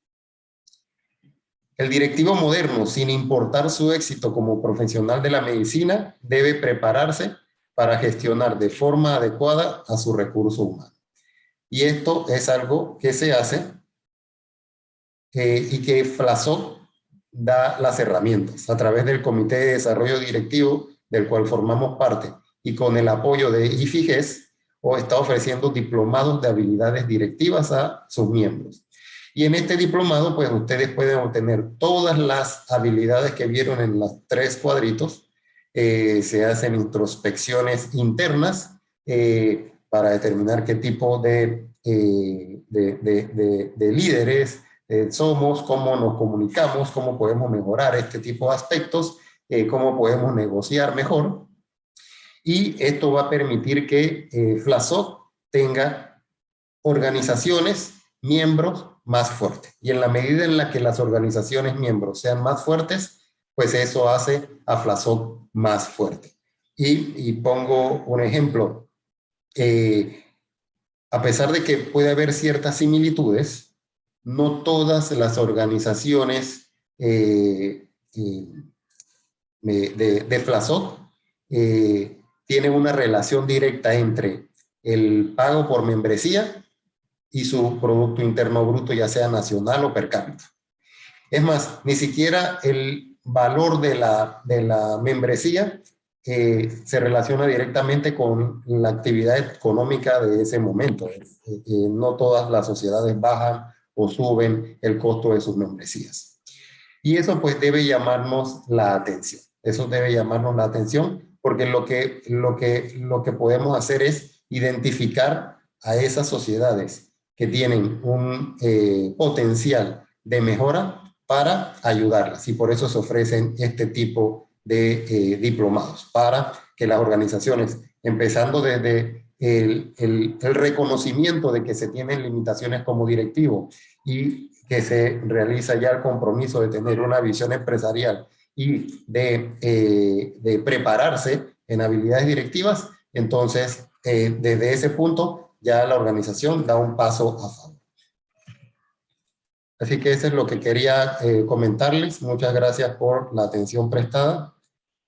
Speaker 5: El directivo moderno, sin importar su éxito como profesional de la medicina, debe prepararse para gestionar de forma adecuada a su recurso humano. Y esto es algo que se hace y que FLASOC da las herramientas a través del Comité de Desarrollo Directivo, del cual formamos parte, y con el apoyo de IFIGES, está ofreciendo diplomados de habilidades directivas a sus miembros. Y en este diplomado, pues ustedes pueden obtener todas las habilidades que vieron en los 3 cuadritos. Se hacen introspecciones internas para determinar qué tipo de líderes somos, cómo nos comunicamos, cómo podemos mejorar este tipo de aspectos, cómo podemos negociar mejor. Y esto va a permitir que FLASOC tenga organizaciones, miembros más fuertes. Y en la medida en la que las organizaciones miembros sean más fuertes, pues eso hace a FLASOC más fuerte. Y pongo un ejemplo. A pesar de que puede haber ciertas similitudes, no todas las organizaciones de FLASOC tienen una relación directa entre el pago por membresía y su Producto Interno Bruto, ya sea nacional o per cápita. Es más, ni siquiera el valor de la membresía se relaciona directamente con la actividad económica de ese momento. No todas las sociedades bajan o suben el costo de sus membresías. Y eso pues debe llamarnos la atención. Eso debe llamarnos la atención porque lo que podemos hacer es identificar a esas sociedades que tienen un potencial de mejora para ayudarlas. Y por eso se ofrecen este tipo de diplomados, para que las organizaciones, empezando desde el reconocimiento de que se tienen limitaciones como directivo y que se realiza ya el compromiso de tener una visión empresarial y de prepararse en habilidades directivas, entonces desde ese punto ya la organización da un paso a favor. Así que eso es lo que quería comentarles. Muchas gracias por la atención prestada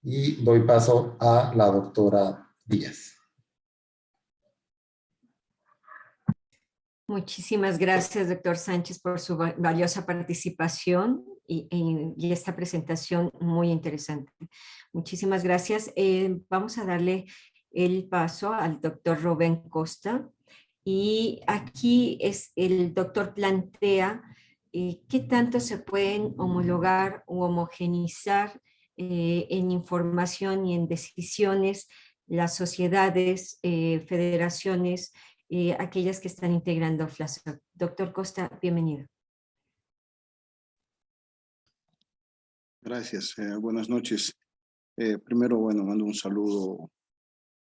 Speaker 5: y doy paso a la doctora Díaz.
Speaker 1: Muchísimas gracias, doctor Sánchez, por su valiosa participación y esta presentación muy interesante. Muchísimas gracias. Vamos a darle el paso al doctor Rubén Costa. Y aquí el doctor plantea qué tanto se pueden homologar o homogenizar en información y en decisiones las sociedades, federaciones, aquellas que están integrando FLASOC. Doctor Costa, bienvenido.
Speaker 6: Gracias, buenas noches. Primero, bueno, mando un saludo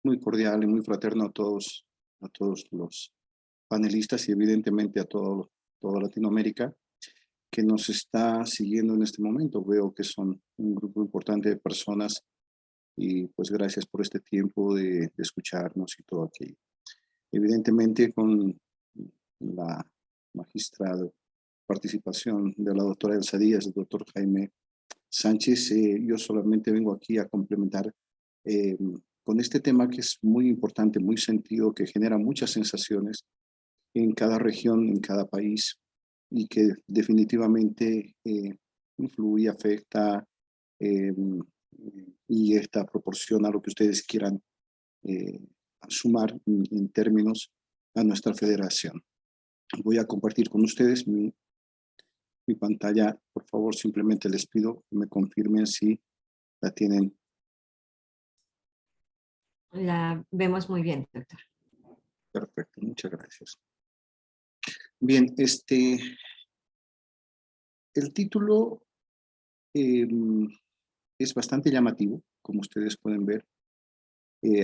Speaker 6: muy cordial y muy fraterno a todos los panelistas y evidentemente a toda Latinoamérica que nos está siguiendo en este momento. Veo que son un grupo importante de personas y pues gracias por este tiempo de escucharnos y todo aquello. Evidentemente con la magistrada participación de la doctora Elsa Díaz, del doctor Jaime Sánchez, yo solamente vengo aquí a complementar con este tema que es muy importante, muy sentido, que genera muchas sensaciones en cada región, en cada país, y que definitivamente influye, afecta y esta proporciona lo que ustedes quieran sumar en términos a nuestra federación. Voy a compartir con ustedes mi pantalla. Por favor, simplemente les pido que me confirmen si la tienen.
Speaker 1: La vemos muy bien, doctor.
Speaker 6: Perfecto, muchas gracias. Bien, el título es bastante llamativo, como ustedes pueden ver.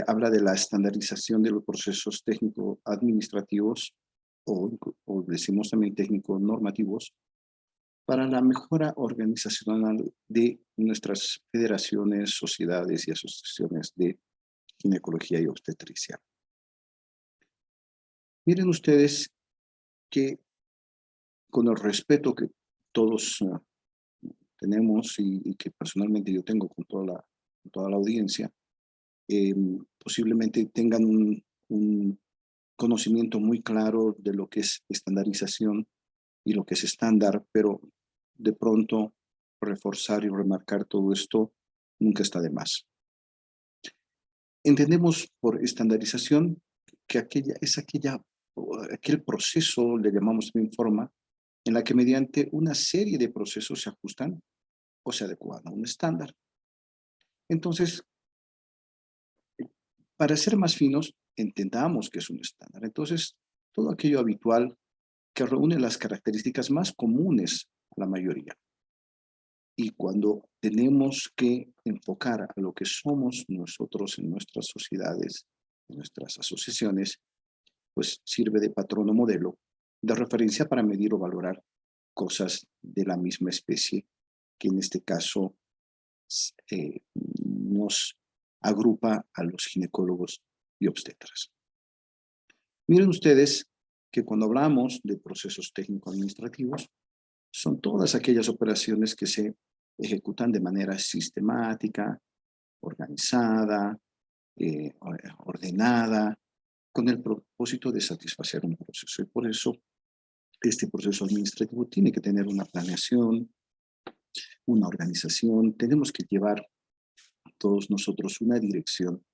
Speaker 6: Habla de la estandarización de los procesos técnico-administrativos o decimos también técnico-normativos para la mejora organizacional de nuestras federaciones, sociedades y asociaciones de ginecología y obstetricia. Miren ustedes que con el respeto que todos tenemos y que personalmente yo tengo con toda la audiencia, posiblemente tengan un conocimiento muy claro de lo que es estandarización y lo que es estándar, pero de pronto reforzar y remarcar todo esto nunca está de más. Entendemos por estandarización que aquel proceso, le llamamos también forma, en la que mediante una serie de procesos se ajustan o se adecuan a un estándar. Entonces, para ser más finos, entendamos que es un estándar. Entonces, todo aquello habitual que reúne las características más comunes a la mayoría. Y cuando tenemos que enfocar a lo que somos nosotros en nuestras sociedades, en nuestras asociaciones, pues sirve de patrón o modelo de referencia para medir o valorar cosas de la misma especie, que en este caso nos agrupa a los ginecólogos y obstetras. Miren ustedes que cuando hablamos de procesos técnico-administrativos, son todas aquellas operaciones que se ejecutan de manera sistemática, organizada, ordenada, con el propósito de satisfacer un proceso. Y por eso este proceso administrativo tiene que tener una planeación, una organización. Tenemos que llevar todos nosotros una dirección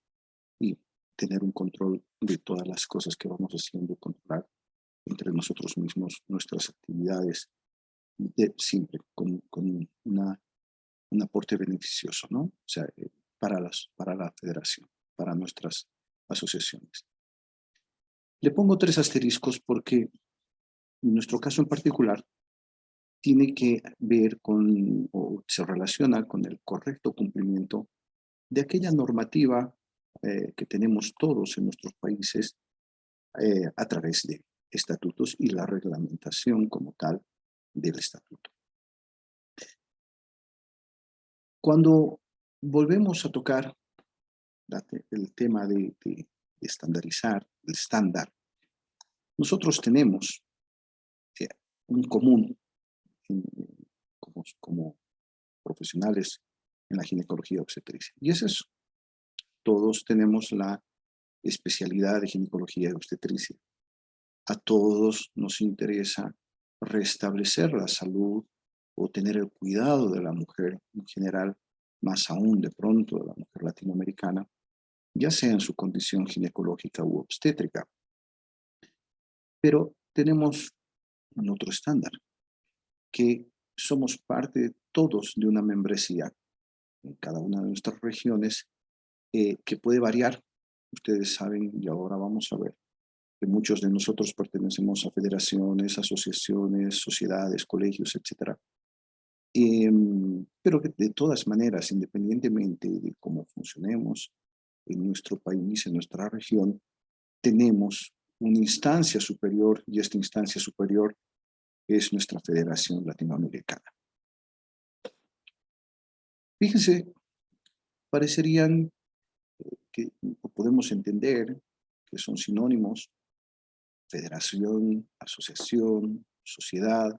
Speaker 6: y tener un control de todas las cosas que vamos haciendo, controlar entre nosotros mismos nuestras actividades, siempre con un aporte beneficioso, ¿no? O sea, para la federación, para nuestras asociaciones. Le pongo 3 asteriscos porque en nuestro caso en particular tiene que ver con, o se relaciona con el correcto cumplimiento de aquella normativa que tenemos todos en nuestros países a través de estatutos y la reglamentación como tal del estatuto. Cuando volvemos a tocar el tema de estandarizar, el estándar, nosotros tenemos un común como profesionales en la ginecología obstetricia. Y es eso. Todos tenemos la especialidad de ginecología y obstetricia. A todos nos interesa restablecer la salud o tener el cuidado de la mujer en general, más aún de pronto de la mujer latinoamericana, ya sea en su condición ginecológica u obstétrica. Pero tenemos un otro estándar, que somos parte todos de una membresía en cada una de nuestras regiones que puede variar. Ustedes saben, y ahora vamos a ver, que muchos de nosotros pertenecemos a federaciones, asociaciones, sociedades, colegios, etc. Pero que de todas maneras, independientemente de cómo funcionemos en nuestro país, en nuestra región, tenemos una instancia superior y esta instancia superior es nuestra Federación Latinoamericana. Fíjense, parecerían que podemos entender que son sinónimos, federación, asociación, sociedad,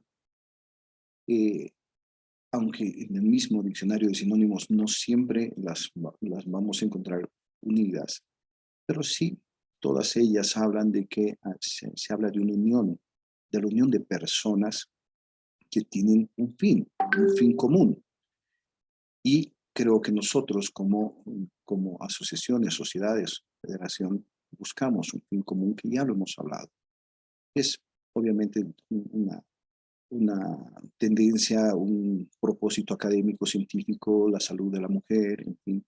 Speaker 6: aunque en el mismo diccionario de sinónimos no siempre las vamos a encontrar unidas, pero sí todas ellas hablan de que se habla de una unión, de la unión de personas que tienen un fin común. Y creo que nosotros como asociaciones, sociedades, federación, buscamos un fin común que ya lo hemos hablado. Es obviamente una tendencia, un propósito académico, científico, la salud de la mujer, en fin,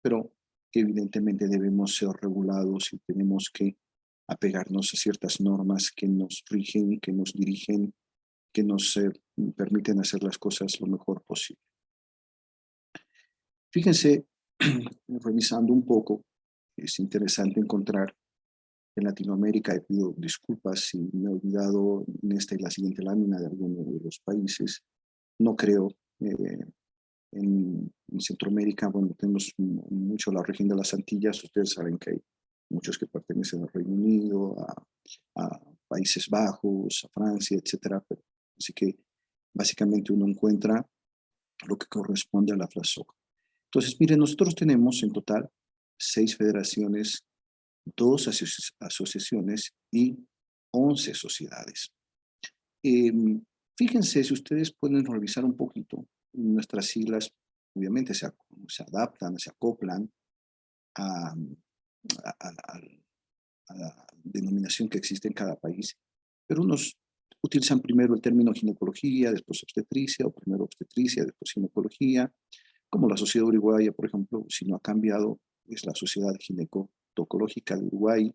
Speaker 6: pero evidentemente debemos ser regulados y tenemos que apegarnos a ciertas normas que nos rigen, que nos dirigen, que nos permiten hacer las cosas lo mejor posible. Fíjense, revisando un poco, es interesante encontrar en Latinoamérica, y pido disculpas si me he olvidado en esta y la siguiente lámina de alguno de los países, no creo en Centroamérica, bueno, tenemos mucho la región de las Antillas. Ustedes saben que hay muchos que pertenecen al Reino Unido, a Países Bajos, a Francia, etcétera. Así que básicamente uno encuentra lo que corresponde a la FLASOC. Entonces, miren, nosotros tenemos en total 6 federaciones, 2 asociaciones y 11 sociedades. Fíjense, si ustedes pueden revisar un poquito, nuestras siglas obviamente se adaptan, se acoplan a la denominación que existe en cada país, pero unos utilizan primero el término ginecología, después obstetricia, o primero obstetricia, después ginecología, como la Sociedad Uruguaya, por ejemplo, si no ha cambiado, es la Sociedad Ginecotocológica de Uruguay.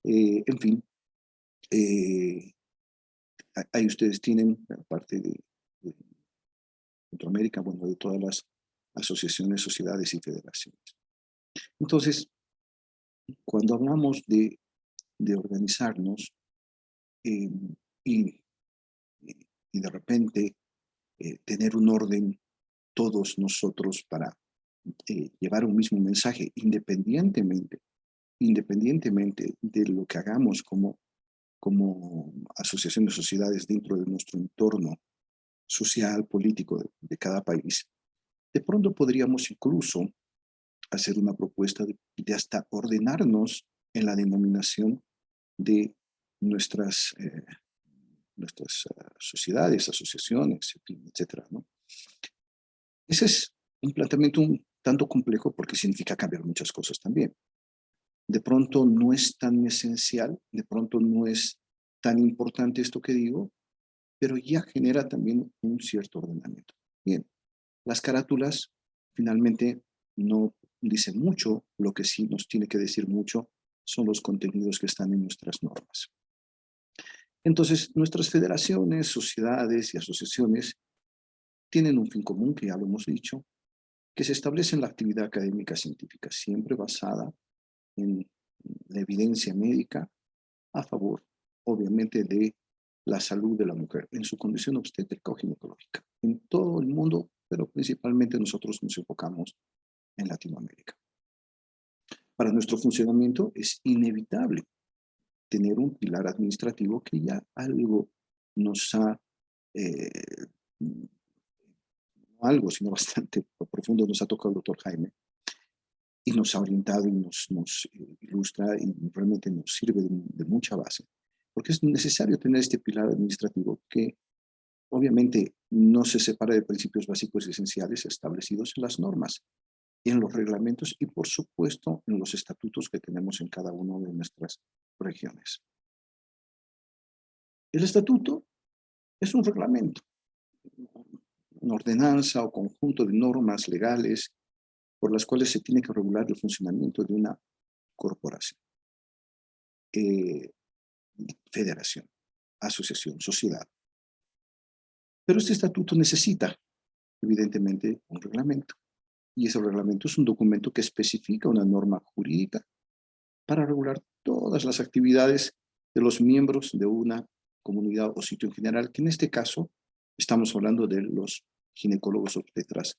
Speaker 6: En fin, ahí ustedes tienen, aparte de Centroamérica, bueno, de todas las asociaciones, sociedades y federaciones. Entonces, cuando hablamos de organizarnos y de repente tener un orden todos nosotros para llevar un mismo mensaje, independientemente de lo que hagamos como asociación de sociedades dentro de nuestro entorno social, político de cada país, de pronto podríamos incluso hacer una propuesta de hasta ordenarnos en la denominación de nuestras sociedades, asociaciones, etcétera, ¿no? Ese es un planteamiento un tanto complejo porque significa cambiar muchas cosas también. De pronto no es tan esencial, de pronto no es tan importante esto que digo, pero ya genera también un cierto ordenamiento. Bien, las carátulas finalmente no dicen mucho, lo que sí nos tiene que decir mucho son los contenidos que están en nuestras normas. Entonces, nuestras federaciones, sociedades y asociaciones tienen un fin común, que ya lo hemos dicho, que se establece en la actividad académica científica, siempre basada en la evidencia médica a favor, obviamente, de la salud de la mujer en su condición obstétrica o ginecológica, en todo el mundo, pero principalmente nosotros nos enfocamos en Latinoamérica. Para nuestro funcionamiento es inevitable tener un pilar administrativo que ya algo nos ha, no algo, sino bastante profundo nos ha tocado el doctor Jaime, y nos ha orientado y nos ilustra y realmente nos sirve de mucha base. Porque es necesario tener este pilar administrativo que obviamente no se separa de principios básicos y esenciales establecidos en las normas, en los reglamentos y por supuesto en los estatutos que tenemos en cada una de nuestras regiones. El estatuto es un reglamento, una ordenanza o conjunto de normas legales por las cuales se tiene que regular el funcionamiento de una corporación, federación, asociación, sociedad. Pero este estatuto necesita, evidentemente, un reglamento. Y ese reglamento es un documento que especifica una norma jurídica para regular todas las actividades de los miembros de una comunidad o sitio en general, que en este caso estamos hablando de los ginecólogos obstetras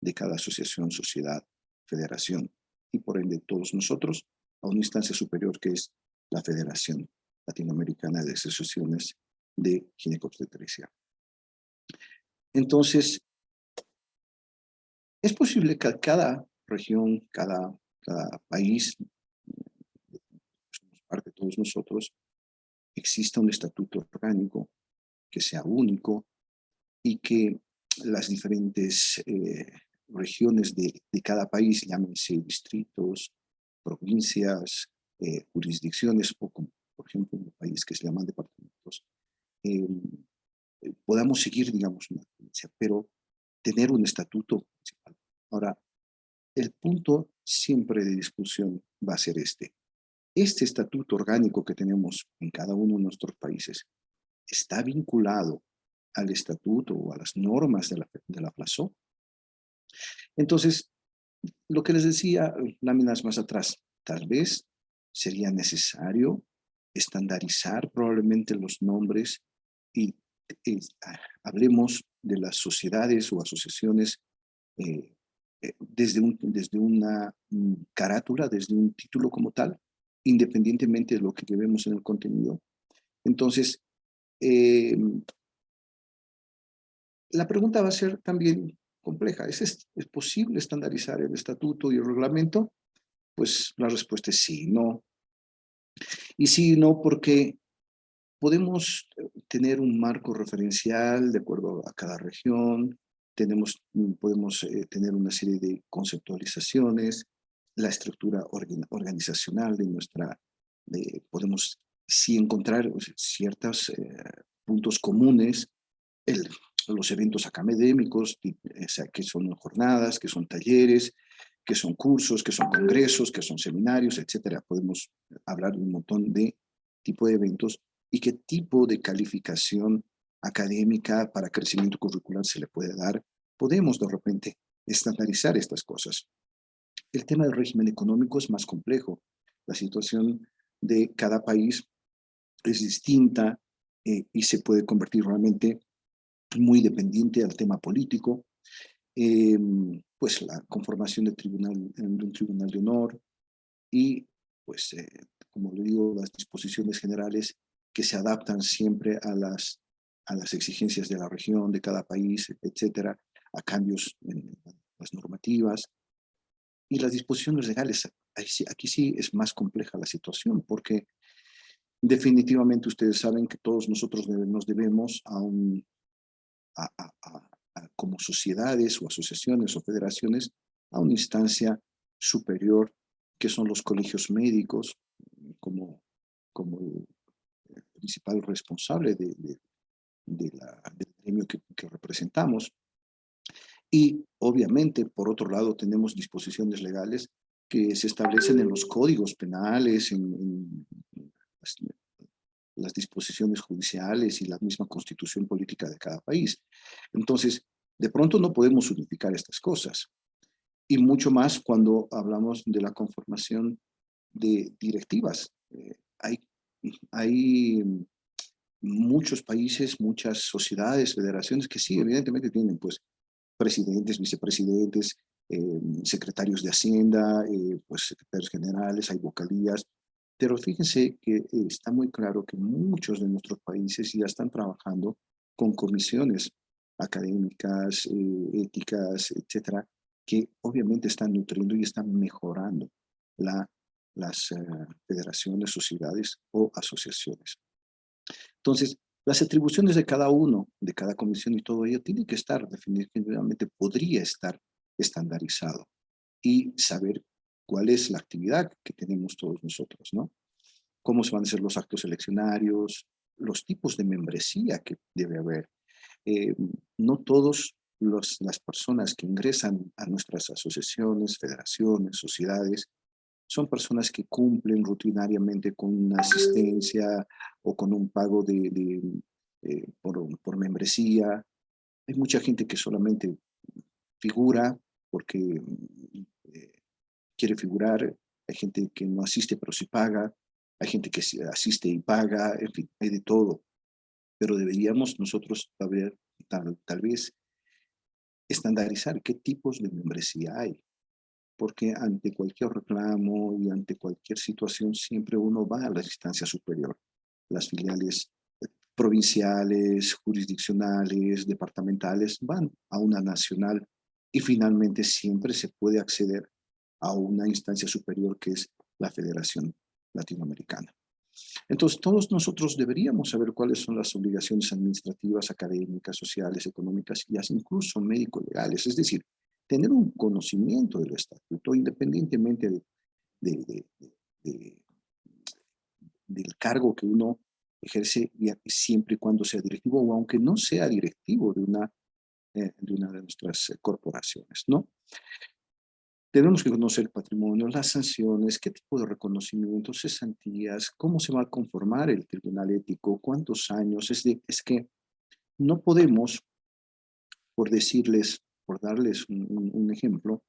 Speaker 6: de cada asociación, sociedad, federación, y por ende todos nosotros a una instancia superior que es la Federación Latinoamericana de Asociaciones de Ginecobstetricia. Entonces, es posible que cada región, cada país, somos parte de todos nosotros, exista un estatuto orgánico que sea único y que las diferentes regiones de cada país, llámense distritos, provincias, jurisdicciones, o como, por ejemplo, en un país que se llaman departamentos, podamos seguir, digamos, una tendencia, pero tener un estatuto principal. Ahora, el punto siempre de discusión va a ser este. Este estatuto orgánico que tenemos en cada uno de nuestros países está vinculado al estatuto o a las normas de la FLASOC. Entonces, lo que les decía láminas más atrás, tal vez sería necesario estandarizar probablemente los nombres y hablemos de las sociedades o asociaciones desde una carátula, desde un título como tal, independientemente de lo que llevemos en el contenido. Entonces, la pregunta va a ser también compleja. ¿Es posible estandarizar el estatuto y el reglamento? Pues la respuesta es sí, no. Y sí, no, porque podemos tener un marco referencial de acuerdo a cada región, podemos tener una serie de conceptualizaciones, la estructura organizacional de podemos sí encontrar ciertos puntos comunes, los eventos académicos, o sea, que son jornadas, que son talleres, que son cursos, que son congresos, que son seminarios, etcétera. Podemos hablar de un montón de tipo de eventos y qué tipo de calificación académica para crecimiento curricular se le puede dar. Podemos de repente estandarizar estas cosas. El tema del régimen económico es más complejo. La situación de cada país es distinta y se puede convertir realmente muy dependiente al tema político. Pues la conformación de un tribunal de honor y, pues, como le digo, las disposiciones generales que se adaptan siempre a las exigencias de la región, de cada país, etcétera, a cambios en las normativas. Y las disposiciones legales, aquí sí es más compleja la situación, porque definitivamente ustedes saben que todos nosotros nos debemos como sociedades o asociaciones o federaciones a una instancia superior que son los colegios médicos como el principal responsable del gremio que representamos. Y obviamente, por otro lado, tenemos disposiciones legales que se establecen en los códigos penales, en las disposiciones judiciales y la misma constitución política de cada país. Entonces, de pronto no podemos unificar estas cosas. Y mucho más cuando hablamos de la conformación de directivas. Hay muchos países, muchas sociedades, federaciones que sí, evidentemente tienen pues presidentes, vicepresidentes, secretarios de Hacienda, pues secretarios generales, hay vocalías, pero fíjense que está muy claro que muchos de nuestros países ya están trabajando con comisiones académicas, éticas, etcétera, que obviamente están nutriendo y están mejorando las federaciones, sociedades o asociaciones. Entonces, las atribuciones de cada uno, de cada comisión y todo ello, tiene que estar definitivamente, podría estar estandarizado y saber cuál es la actividad que tenemos todos nosotros, ¿no? Cómo se van a hacer los actos eleccionarios, los tipos de membresía que debe haber. No todas las personas que ingresan a nuestras asociaciones, federaciones, sociedades, son personas que cumplen rutinariamente con una asistencia o con un pago por membresía. Hay mucha gente que solamente figura porque quiere figurar. Hay gente que no asiste pero sí paga. Hay gente que asiste y paga. En fin, hay de todo. Pero deberíamos nosotros tal vez estandarizar qué tipos de membresía hay. Porque ante cualquier reclamo y ante cualquier situación siempre uno va a la instancia superior. Las filiales provinciales, jurisdiccionales, departamentales van a una nacional y finalmente siempre se puede acceder a una instancia superior que es la Federación Latinoamericana. Entonces, todos nosotros deberíamos saber cuáles son las obligaciones administrativas, académicas, sociales, económicas y incluso médico-legales. Es decir, tener un conocimiento del estatuto independientemente del cargo que uno ejerce siempre y cuando sea directivo o aunque no sea directivo de una de nuestras corporaciones, ¿no? Tenemos que conocer el patrimonio, las sanciones, qué tipo de reconocimientos, cesantías, cómo se va a conformar el tribunal ético, cuántos años. Es que no podemos, por darles un ejemplo,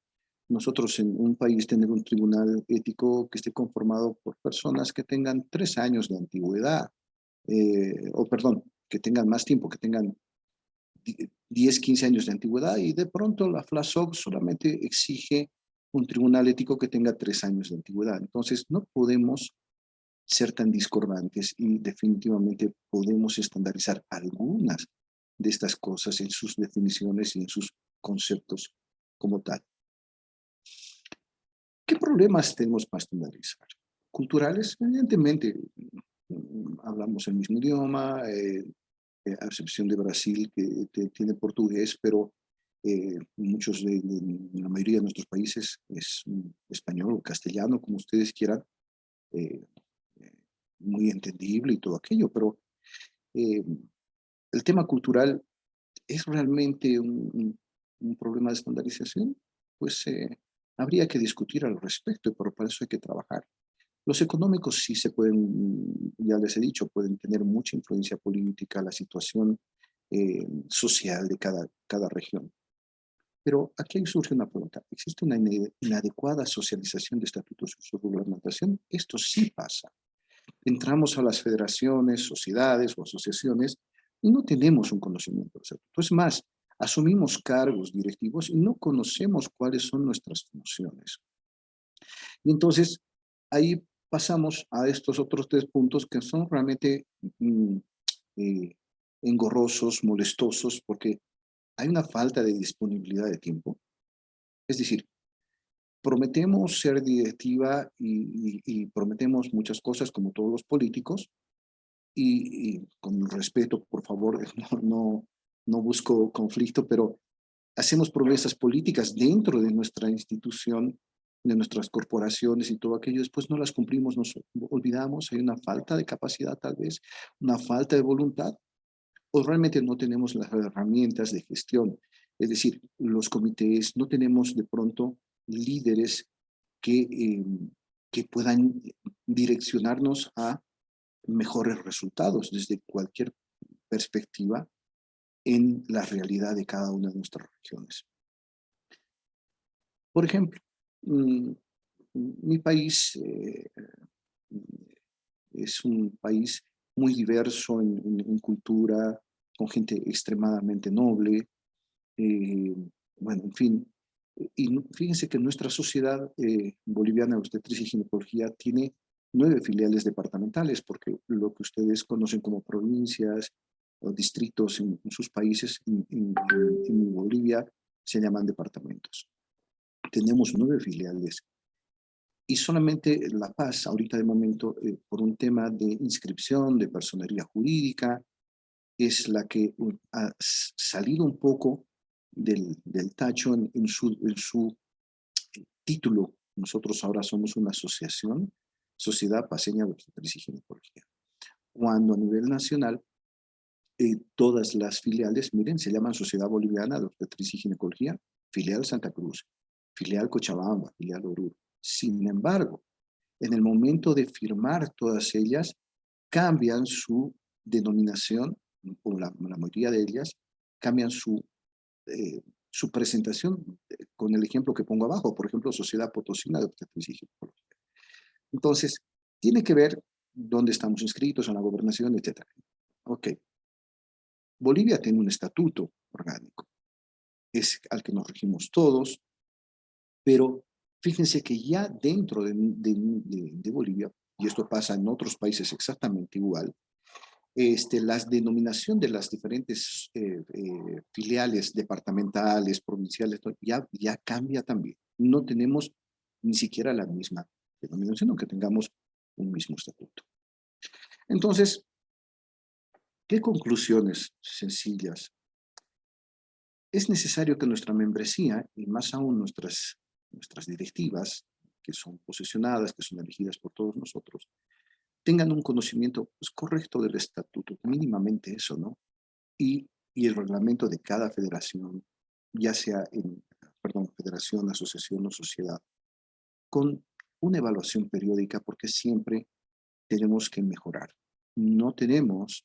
Speaker 6: nosotros en un país tener un tribunal ético que esté conformado por personas que tengan 3 años de antigüedad, que tengan más tiempo, que tengan 10, 15 años de antigüedad y de pronto la FLASOC solamente exige un tribunal ético que tenga 3 años de antigüedad. Entonces no podemos ser tan discordantes y definitivamente podemos estandarizar algunas de estas cosas en sus definiciones y en sus conceptos como tal. ¿Qué problemas tenemos para estandarizar? Culturales, evidentemente, hablamos el mismo idioma, a excepción de Brasil, que tiene portugués, pero muchos de la mayoría de nuestros países es español o castellano, como ustedes quieran, eh, muy entendible y todo aquello, pero el tema cultural es realmente un problema de estandarización, pues habría que discutir al respecto, pero para eso hay que trabajar. Los económicos sí se pueden, ya les he dicho, pueden tener mucha influencia política, la situación social de cada región. Pero aquí surge una pregunta. ¿Existe una inadecuada socialización de estatutos y su reglamentación? Esto sí pasa. Entramos a las federaciones, sociedades o asociaciones y no tenemos un conocimiento del estatuto. Es más, asumimos cargos directivos y no conocemos cuáles son nuestras funciones. Y entonces, ahí pasamos a estos otros 3 puntos que son realmente eh, engorrosos, molestosos, porque hay una falta de disponibilidad de tiempo. Es decir, prometemos ser directiva y prometemos muchas cosas como todos los políticos, y con respeto, por favor, no busco conflicto, pero hacemos promesas políticas dentro de nuestra institución, de nuestras corporaciones y todo aquello, después no las cumplimos, nos olvidamos, hay una falta de capacidad tal vez, una falta de voluntad, o realmente no tenemos las herramientas de gestión. Es decir, los comités, no tenemos de pronto líderes que puedan direccionarnos a mejores resultados desde cualquier perspectiva en la realidad de cada una de nuestras regiones. Por ejemplo, mi país es un país muy diverso en cultura, con gente extremadamente noble, bueno, en fin. Y fíjense que nuestra sociedad boliviana de obstetricia y ginecología tiene 9 filiales departamentales, porque lo que ustedes conocen como provincias o distritos en sus países, en Bolivia, se llaman departamentos. Tenemos 9 filiales. Y solamente La Paz, ahorita de momento, por un tema de inscripción de personería jurídica, es la que ha salido un poco del tacho en su título. Nosotros ahora somos una asociación, Sociedad Paceña de Obstetricia y Ginecología. Cuando a nivel nacional, todas las filiales, miren, se llaman Sociedad Boliviana de Obstetricia y Ginecología, filial Santa Cruz, filial Cochabamba, filial Oruro. Sin embargo, en el momento de firmar todas ellas, cambian su denominación, o la mayoría de ellas, cambian su presentación con el ejemplo que pongo abajo, por ejemplo, Sociedad Potosina de Obstetricia y Ginecología. Entonces, tiene que ver dónde estamos inscritos, en la gobernación, etc. Ok. Bolivia tiene un estatuto orgánico, es al que nos regimos todos, pero fíjense que ya dentro de Bolivia, y esto pasa en otros países exactamente igual, la denominación de las diferentes filiales departamentales, provinciales, ya cambia también. No tenemos ni siquiera la misma denominación, aunque tengamos un mismo estatuto. Entonces, ¿qué conclusiones sencillas? Es necesario que nuestra membresía, y más aún nuestras directivas, que son posesionadas, que son elegidas por todos nosotros, tengan un conocimiento pues, correcto del estatuto, mínimamente eso, ¿no? Y el reglamento de cada federación, ya sea federación, asociación o sociedad, con una evaluación periódica, porque siempre tenemos que mejorar. No tenemos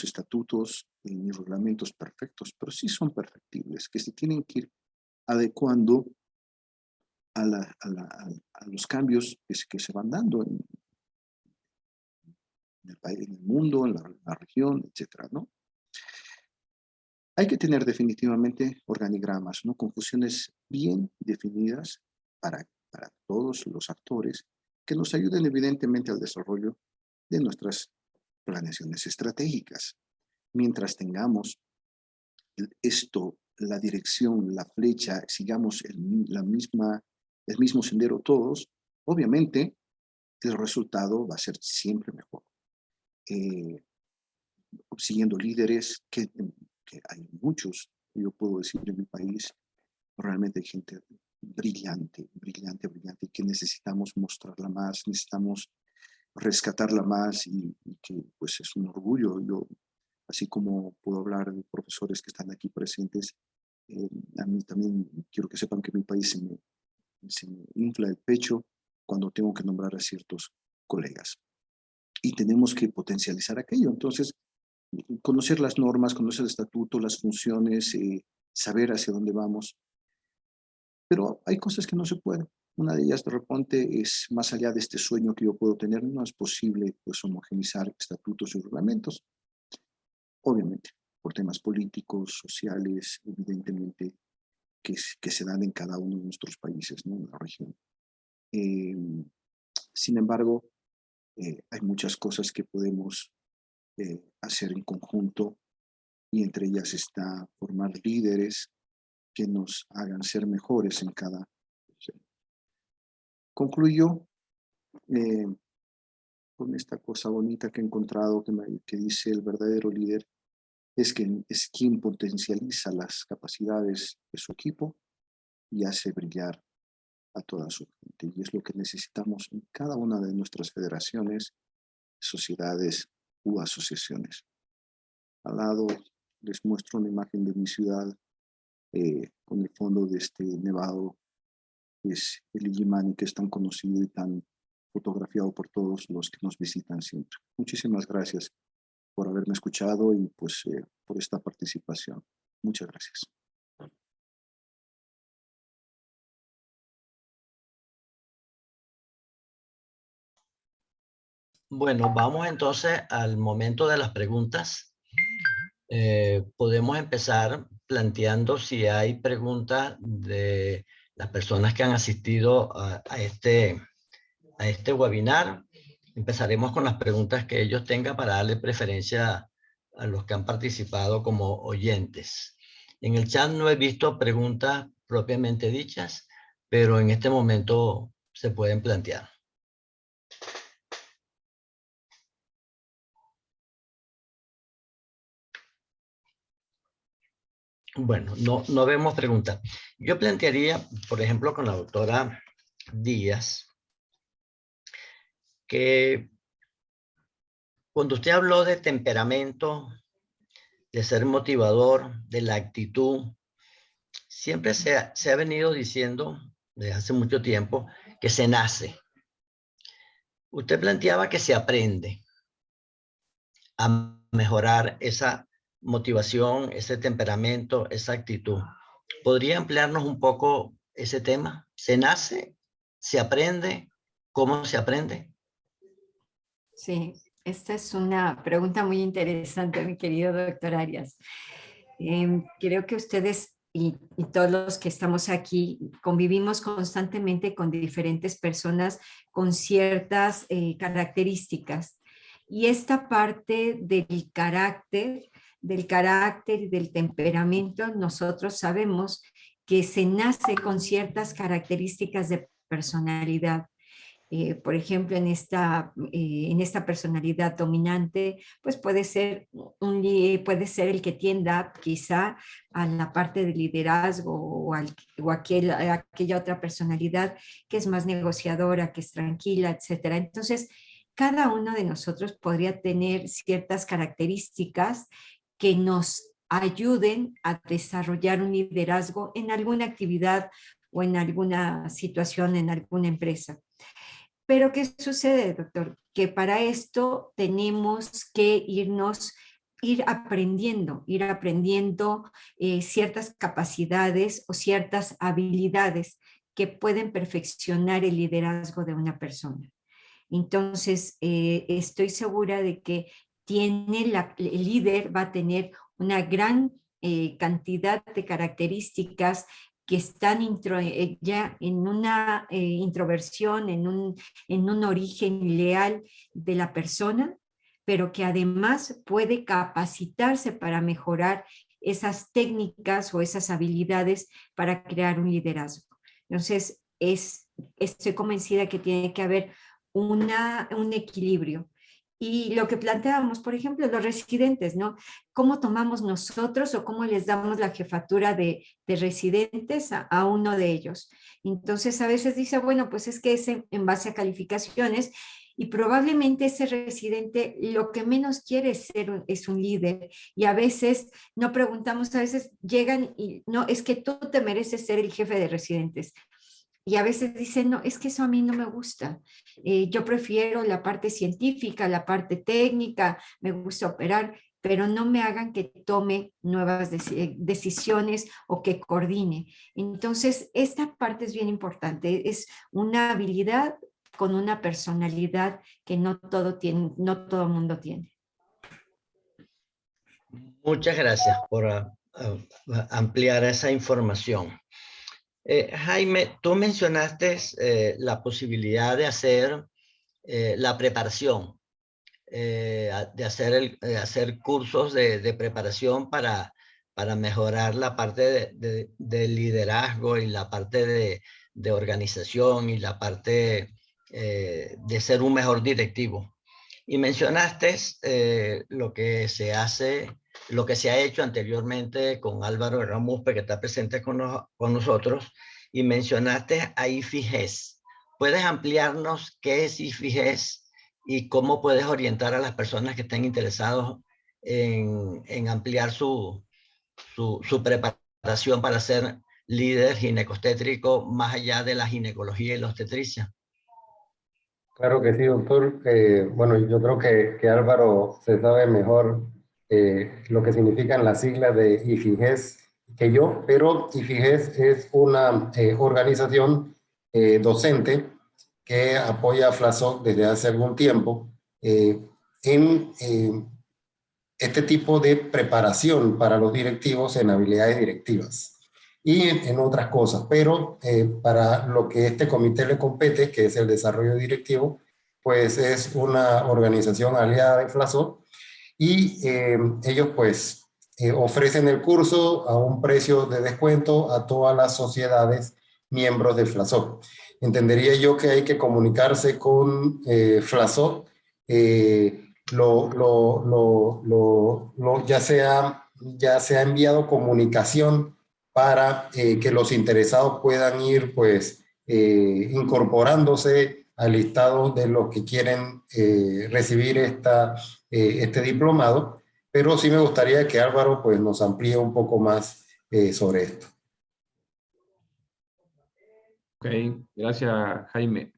Speaker 6: estatutos ni reglamentos perfectos, pero sí son perfectibles, que se tienen que ir adecuando a los cambios que se van dando en el país, en el mundo, en la región, etcétera, ¿no? Hay que tener definitivamente organigramas, ¿no? Con funciones bien definidas para todos los actores que nos ayuden evidentemente al desarrollo de nuestras planeaciones estratégicas. Mientras tengamos esto, la dirección, la flecha, sigamos el mismo sendero todos, obviamente el resultado va a ser siempre mejor. Siguiendo líderes que hay muchos, yo puedo decir en mi país, realmente hay gente brillante, brillante, brillante, que necesitamos mostrarla más, necesitamos rescatarla más y que pues es un orgullo. Yo, así como puedo hablar de profesores que están aquí presentes, a mí también quiero que sepan que en mi país se me infla el pecho cuando tengo que nombrar a ciertos colegas. Y tenemos que potencializar aquello. Entonces, conocer las normas, conocer el estatuto, las funciones, saber hacia dónde vamos. Pero hay cosas que no se pueden. Una de ellas de repente es más allá de este sueño que yo puedo tener, no es posible pues homogeneizar estatutos y reglamentos. Obviamente, por temas políticos, sociales, evidentemente, que se dan en cada uno de nuestros países, ¿no? En la región. Sin embargo, hay muchas cosas que podemos hacer en conjunto y entre ellas está formar líderes que nos hagan ser mejores en cada región. Concluyo con esta cosa bonita que he encontrado que dice el verdadero líder es quien potencializa las capacidades de su equipo y hace brillar a toda su gente. Y es lo que necesitamos en cada una de nuestras federaciones, sociedades u asociaciones. Al lado les muestro una imagen de mi ciudad con el fondo de este nevado, que es el Illimani, que es tan conocido y tan fotografiado por todos los que nos visitan siempre. Muchísimas gracias por haberme escuchado y pues por esta participación. Muchas gracias.
Speaker 4: Bueno, vamos entonces al momento de las preguntas. Podemos empezar planteando si hay preguntas de las personas que han asistido a este webinar. Empezaremos con las preguntas que ellos tengan para darle preferencia a los que han participado como oyentes. En el chat no he visto preguntas propiamente dichas, pero en este momento se pueden plantear. Bueno, no vemos preguntas. Yo plantearía, por ejemplo, con la doctora Díaz, que cuando usted habló de temperamento, de ser motivador, de la actitud, siempre se ha venido diciendo desde hace mucho tiempo que se nace. Usted planteaba que se aprende a mejorar esa motivación, ese temperamento, esa actitud. ¿Podría ampliarnos un poco ese tema? ¿Se nace? ¿Se aprende? ¿Cómo se aprende?
Speaker 1: Sí, esta es una pregunta muy interesante, mi querido doctor Arias. Creo que ustedes y todos los que estamos aquí convivimos constantemente con diferentes personas con ciertas características. Y esta parte del carácter y del temperamento, nosotros sabemos que se nace con ciertas características de personalidad. Por ejemplo, en esta personalidad dominante, pues puede ser el que tienda quizá a la parte de liderazgo o aquella otra personalidad que es más negociadora, que es tranquila, etcétera. Entonces, cada uno de nosotros podría tener ciertas características que nos ayuden a desarrollar un liderazgo en alguna actividad o en alguna situación, en alguna empresa. Pero ¿qué sucede, doctor? Que para esto tenemos que ir aprendiendo ciertas capacidades o ciertas habilidades que pueden perfeccionar el liderazgo de una persona. Entonces, estoy segura de que el líder va a tener una gran cantidad de características que están ya en una introversión, en un origen leal de la persona, pero que además puede capacitarse para mejorar esas técnicas o esas habilidades para crear un liderazgo. Entonces, estoy convencida que tiene que haber un equilibrio. Y lo que planteábamos, por ejemplo, los residentes, ¿no? ¿Cómo tomamos nosotros o cómo les damos la jefatura de residentes a uno de ellos? Entonces, a veces dice, bueno, pues es que es en base a calificaciones, y probablemente ese residente lo que menos quiere es un líder, y a veces no preguntamos, a veces llegan y no, es que tú te mereces ser el jefe de residentes. Y a veces dicen, no, es que eso a mí no me gusta. Yo prefiero la parte científica, la parte técnica, me gusta operar, pero no me hagan que tome nuevas decisiones o que coordine. Entonces, esta parte es bien importante. Es una habilidad con una personalidad que no todo mundo tiene.
Speaker 4: Muchas gracias por ampliar esa información. Jaime, tú mencionaste la posibilidad de hacer la preparación, de hacer cursos de preparación para mejorar la parte de liderazgo y la parte de organización y la parte de ser un mejor directivo. Y mencionaste lo que se ha hecho anteriormente con Álvaro Ramuspe, que está presente con nosotros, y mencionaste a IFIGES. ¿Puedes ampliarnos qué es IFIGES y cómo puedes orientar a las personas que estén interesados en ampliar su preparación para ser líder ginecostétrico más allá de la ginecología y la obstetricia?
Speaker 5: Claro que sí, doctor. Bueno, yo creo que Álvaro se sabe mejor lo que significan las siglas de IFIGES que yo, pero IFIGES es una organización docente que apoya a FLASOC desde hace algún tiempo en este tipo de preparación para los directivos en habilidades directivas y en otras cosas, pero para lo que este comité le compete, que es el desarrollo directivo, pues es una organización aliada de FLASOC y ellos pues ofrecen el curso a un precio de descuento a todas las sociedades miembros de FLASOC. Entendería yo que hay que comunicarse con FLASOC, ya se ha enviado comunicación para que los interesados puedan ir pues incorporándose al listado de los que quieren recibir este diplomado, pero sí me gustaría que Álvaro pues nos amplíe un poco más sobre esto.
Speaker 2: Ok, gracias Jaime.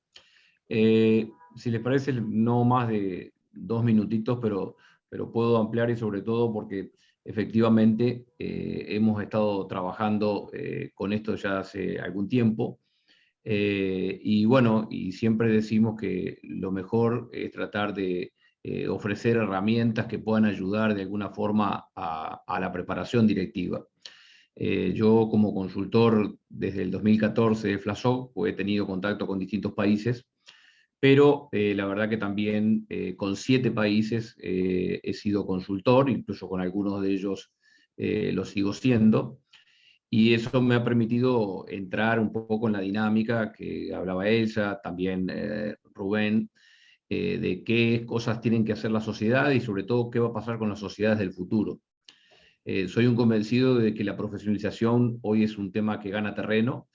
Speaker 2: Si les parece, no más de 2 minutitos, pero puedo ampliar, y sobre todo porque efectivamente hemos estado trabajando con esto ya hace algún tiempo. Y bueno, y siempre decimos que lo mejor es tratar de ofrecer herramientas que puedan ayudar de alguna forma a la preparación directiva. Yo como consultor desde el 2014 de FLASOC he tenido contacto con distintos países, pero la verdad que también con 7 países he sido consultor, incluso con algunos de ellos lo sigo siendo, y eso me ha permitido entrar un poco en la dinámica que hablaba ella, también Rubén, de qué cosas tienen que hacer la sociedad y sobre todo qué va a pasar con las sociedades del futuro. Soy un convencido de que la profesionalización hoy es un tema que gana terreno,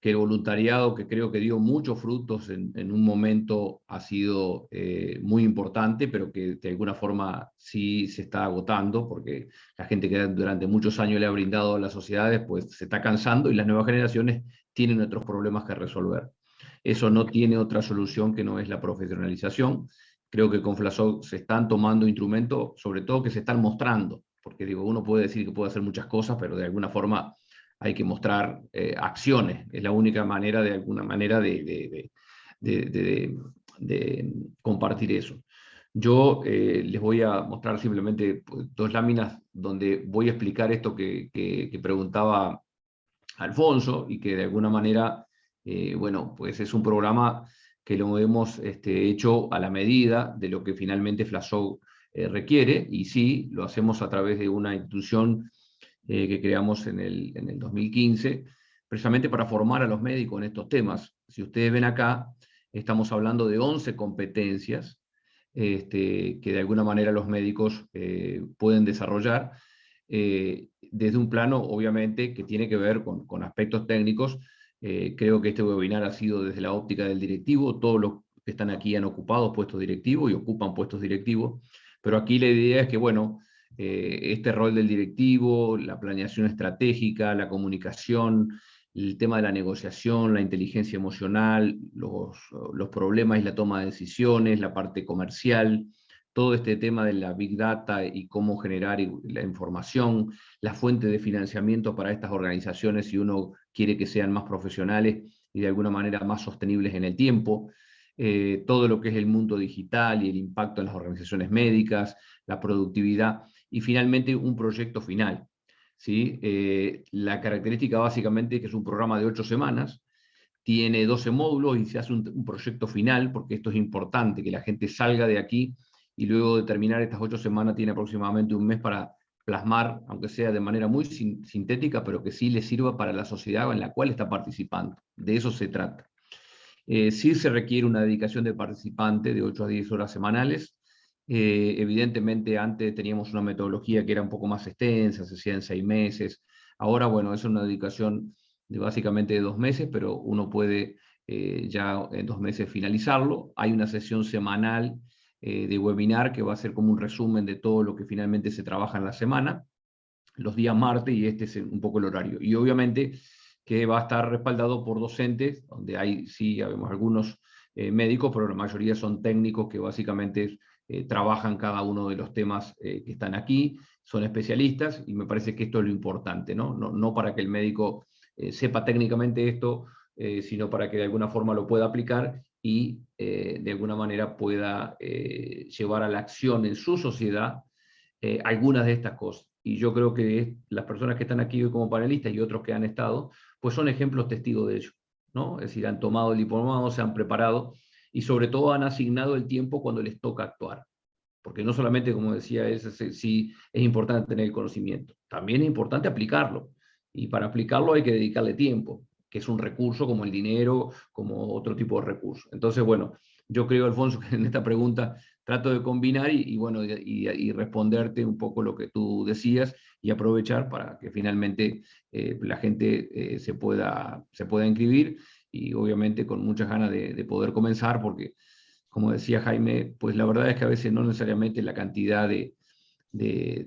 Speaker 2: que el voluntariado, que creo que dio muchos frutos en un momento, ha sido muy importante, pero que de alguna forma sí se está agotando, porque la gente que durante muchos años le ha brindado a las sociedades, pues se está cansando y las nuevas generaciones tienen otros problemas que resolver. Eso no tiene otra solución que no es la profesionalización. Creo que con FLASOC se están tomando instrumentos, sobre todo que se están mostrando, porque digo, uno puede decir que puede hacer muchas cosas, pero de alguna forma hay que mostrar acciones. Es la única manera, de alguna manera, de compartir eso. Yo les voy a mostrar simplemente pues, 2 láminas donde voy a explicar esto que preguntaba Alfonso, y que de alguna manera, bueno, pues es un programa que lo hemos hecho a la medida de lo que finalmente FLASOC requiere, y sí, lo hacemos a través de una institución que creamos en el 2015, precisamente para formar a los médicos en estos temas. Si ustedes ven acá, estamos hablando de 11 competencias que de alguna manera los médicos pueden desarrollar, desde un plano, obviamente, que tiene que ver con aspectos técnicos. Creo que este webinar ha sido desde la óptica del directivo. Todos los que están aquí han ocupado puestos directivos y ocupan puestos directivos, pero aquí la idea es que, bueno, este rol del directivo, la planeación estratégica, la comunicación, el tema de la negociación, la inteligencia emocional, los problemas y la toma de decisiones, la parte comercial, todo este tema de la Big Data y cómo generar la información, la fuente de financiamiento para estas organizaciones si uno quiere que sean más profesionales y de alguna manera más sostenibles en el tiempo, todo lo que es el mundo digital y el impacto en las organizaciones médicas, la productividad y finalmente un proyecto final. ¿Sí? La característica básicamente es que es un programa de 8 semanas, tiene 12 módulos y se hace un proyecto final, porque esto es importante, que la gente salga de aquí y luego de terminar estas 8 semanas tiene aproximadamente un mes para plasmar, aunque sea de manera muy sintética, pero que sí le sirva para la sociedad en la cual está participando. De eso se trata. Sí se requiere una dedicación de participante de 8 a 10 horas semanales. Evidentemente antes teníamos una metodología que era un poco más extensa, se hacía en 6 meses. Ahora, bueno, es una dedicación de básicamente de 2 meses, pero uno puede ya en 2 meses finalizarlo. Hay una sesión semanal de webinar que va a ser como un resumen de todo lo que finalmente se trabaja en la semana, los días martes, y este es un poco el horario. Y obviamente que va a estar respaldado por docentes, donde hay, sí, habemos algunos médicos, pero la mayoría son técnicos que básicamente trabajan cada uno de los temas que están aquí, son especialistas, y me parece que esto es lo importante, ¿no? No para que el médico sepa técnicamente esto, sino para que de alguna forma lo pueda aplicar y de alguna manera pueda llevar a la acción en su sociedad algunas de estas cosas. Y yo creo que las personas que están aquí hoy como panelistas y otros que han estado, pues son ejemplos testigos de ello, ¿no? Es decir, han tomado el diplomado, se han preparado y sobre todo han asignado el tiempo cuando les toca actuar. Porque no solamente, como decía él, sí es importante tener el conocimiento, también es importante aplicarlo. Y para aplicarlo hay que dedicarle tiempo, que es un recurso como el dinero, como otro tipo de recurso. Entonces, bueno, yo creo, Alfonso, que en esta pregunta trato de combinar bueno, y responderte un poco lo que tú decías y aprovechar para que finalmente la gente se pueda inscribir y obviamente con muchas ganas de poder comenzar, porque como decía Jaime, pues la verdad es que a veces no necesariamente la cantidad de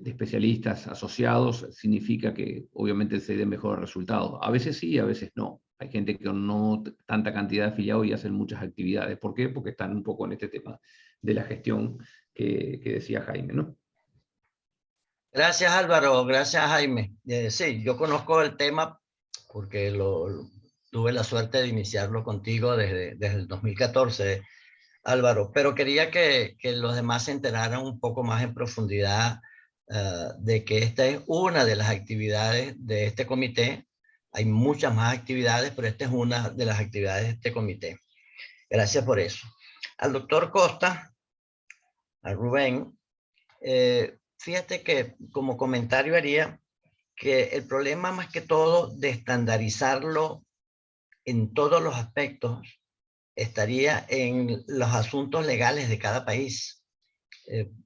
Speaker 2: especialistas asociados significa que obviamente se den mejores resultados. A veces sí, a veces no. Hay gente que con no tanta cantidad de afiliados y hacen muchas actividades. ¿Por qué? Porque están un poco en este tema de la gestión que decía Jaime, ¿no?
Speaker 4: Gracias, Álvaro. Gracias, Jaime. Sí, yo conozco el tema porque tuve la suerte de iniciarlo contigo desde el 2014, Álvaro, pero quería que los demás se enteraran un poco más en profundidad de que esta es una de las actividades de este comité. Hay muchas más actividades, pero esta es una de las actividades de este comité. Gracias por eso. Al doctor Costa, a Rubén, fíjate que como comentario haría que el problema más que todo de estandarizarlo en todos los aspectos estaría en los asuntos legales de cada país.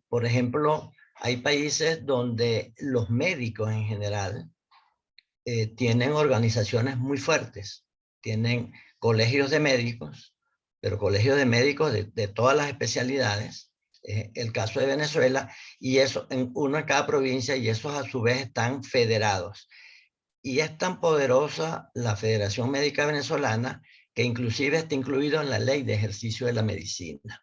Speaker 4: Por ejemplo, hay países donde los médicos en general tienen organizaciones muy fuertes, tienen colegios de médicos, pero colegios de médicos de todas las especialidades, el caso de Venezuela, y eso en uno en cada provincia, y esos a su vez están federados. Y es tan poderosa la Federación Médica Venezolana que inclusive está incluido en la Ley de Ejercicio de la Medicina.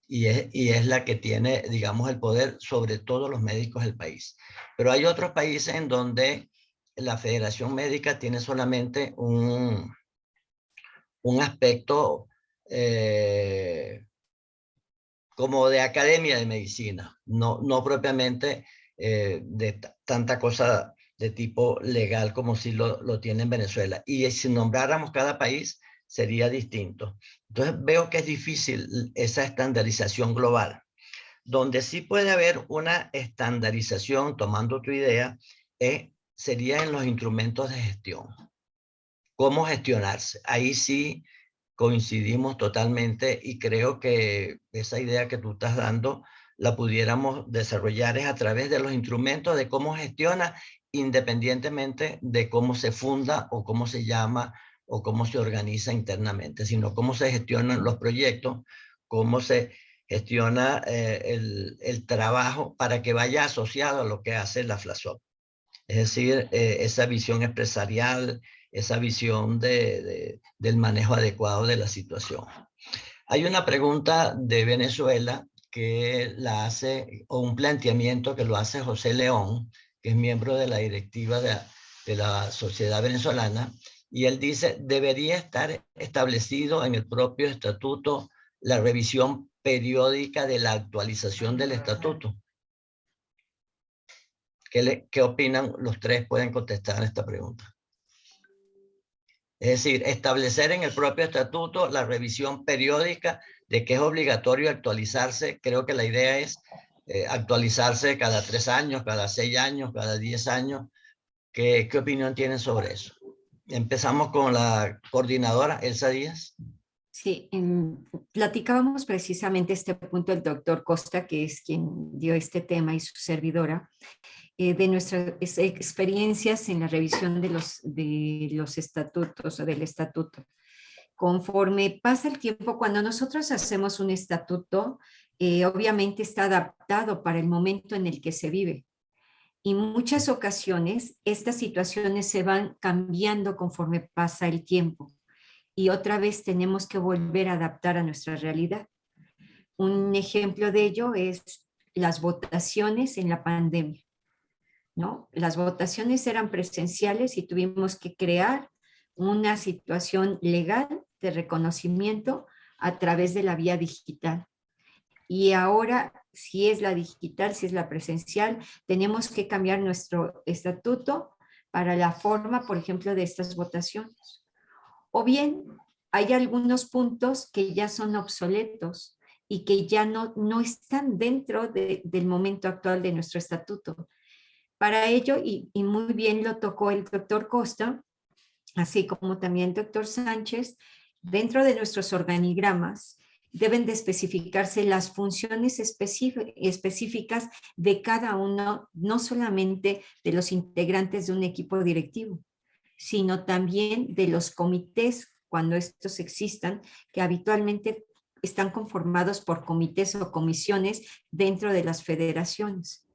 Speaker 4: Y es la que tiene, digamos, el poder sobre todos los médicos del país. Pero hay otros países en donde la Federación Médica tiene solamente un aspecto como de academia de medicina, no propiamente de tanta cosa de tipo legal como si lo tiene en Venezuela. Y si nombráramos cada país, sería distinto. Entonces veo que es difícil esa estandarización global. Donde sí puede haber una estandarización, tomando tu idea, sería en los instrumentos de gestión. ¿Cómo gestionarse? Ahí sí coincidimos totalmente y creo que esa idea que tú estás dando la pudiéramos desarrollar es a través de los instrumentos de cómo gestiona, independientemente de cómo se funda o cómo se llama o cómo se organiza internamente, sino cómo se gestionan los proyectos, cómo se gestiona el trabajo para que vaya asociado a lo que hace la FLASOC. Es decir, esa visión empresarial, esa visión del manejo adecuado de la situación. Hay una pregunta de Venezuela que la hace, o un planteamiento que lo hace José León, que es miembro de la directiva de la Sociedad Venezolana, y él dice, debería estar establecido en el propio estatuto la revisión periódica de la actualización del estatuto. ¿Qué opinan los tres? Pueden contestar esta pregunta. Es decir, establecer en el propio estatuto la revisión periódica de que es obligatorio actualizarse. Creo que la idea es actualizarse cada 3 años, cada 6 años, cada 10 años. ¿Qué opinión tienen sobre eso? Empezamos con la coordinadora, Elsa Díaz.
Speaker 1: Sí, platicábamos precisamente este punto el doctor Costa, que es quien dio este tema, y su servidora, de nuestras experiencias en la revisión de los estatutos o del estatuto. Conforme pasa el tiempo, cuando nosotros hacemos un estatuto, obviamente está adaptado para el momento en el que se vive. Y muchas ocasiones estas situaciones se van cambiando conforme pasa el tiempo. Y otra vez tenemos que volver a adaptar a nuestra realidad. Un ejemplo de ello es las votaciones en la pandemia, ¿no? Las votaciones eran presenciales y tuvimos que crear una situación legal de reconocimiento a través de la vía digital. Y ahora, si es la digital, si es la presencial, tenemos que cambiar nuestro estatuto para la forma, por ejemplo, de estas votaciones. O bien, hay algunos puntos que ya son obsoletos y que ya no están dentro del momento actual de nuestro estatuto. Para ello, y muy bien lo tocó el doctor Costa, así como también el doctor Sánchez, dentro de nuestros organigramas deben de especificarse las funciones específicas de cada uno, no solamente de los integrantes de un equipo directivo, sino también de los comités, cuando estos existan, que habitualmente están conformados por comités o comisiones dentro de las federaciones.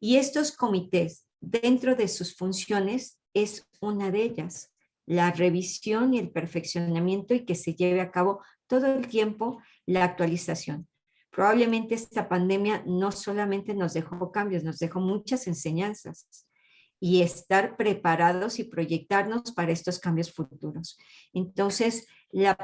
Speaker 1: Y estos comités, dentro de sus funciones, es una de ellas, la revisión y el perfeccionamiento y que se lleve a cabo todo el tiempo la actualización. Probablemente esta pandemia no solamente nos dejó cambios, nos dejó muchas enseñanzas y estar preparados y proyectarnos para estos cambios futuros. Entonces, la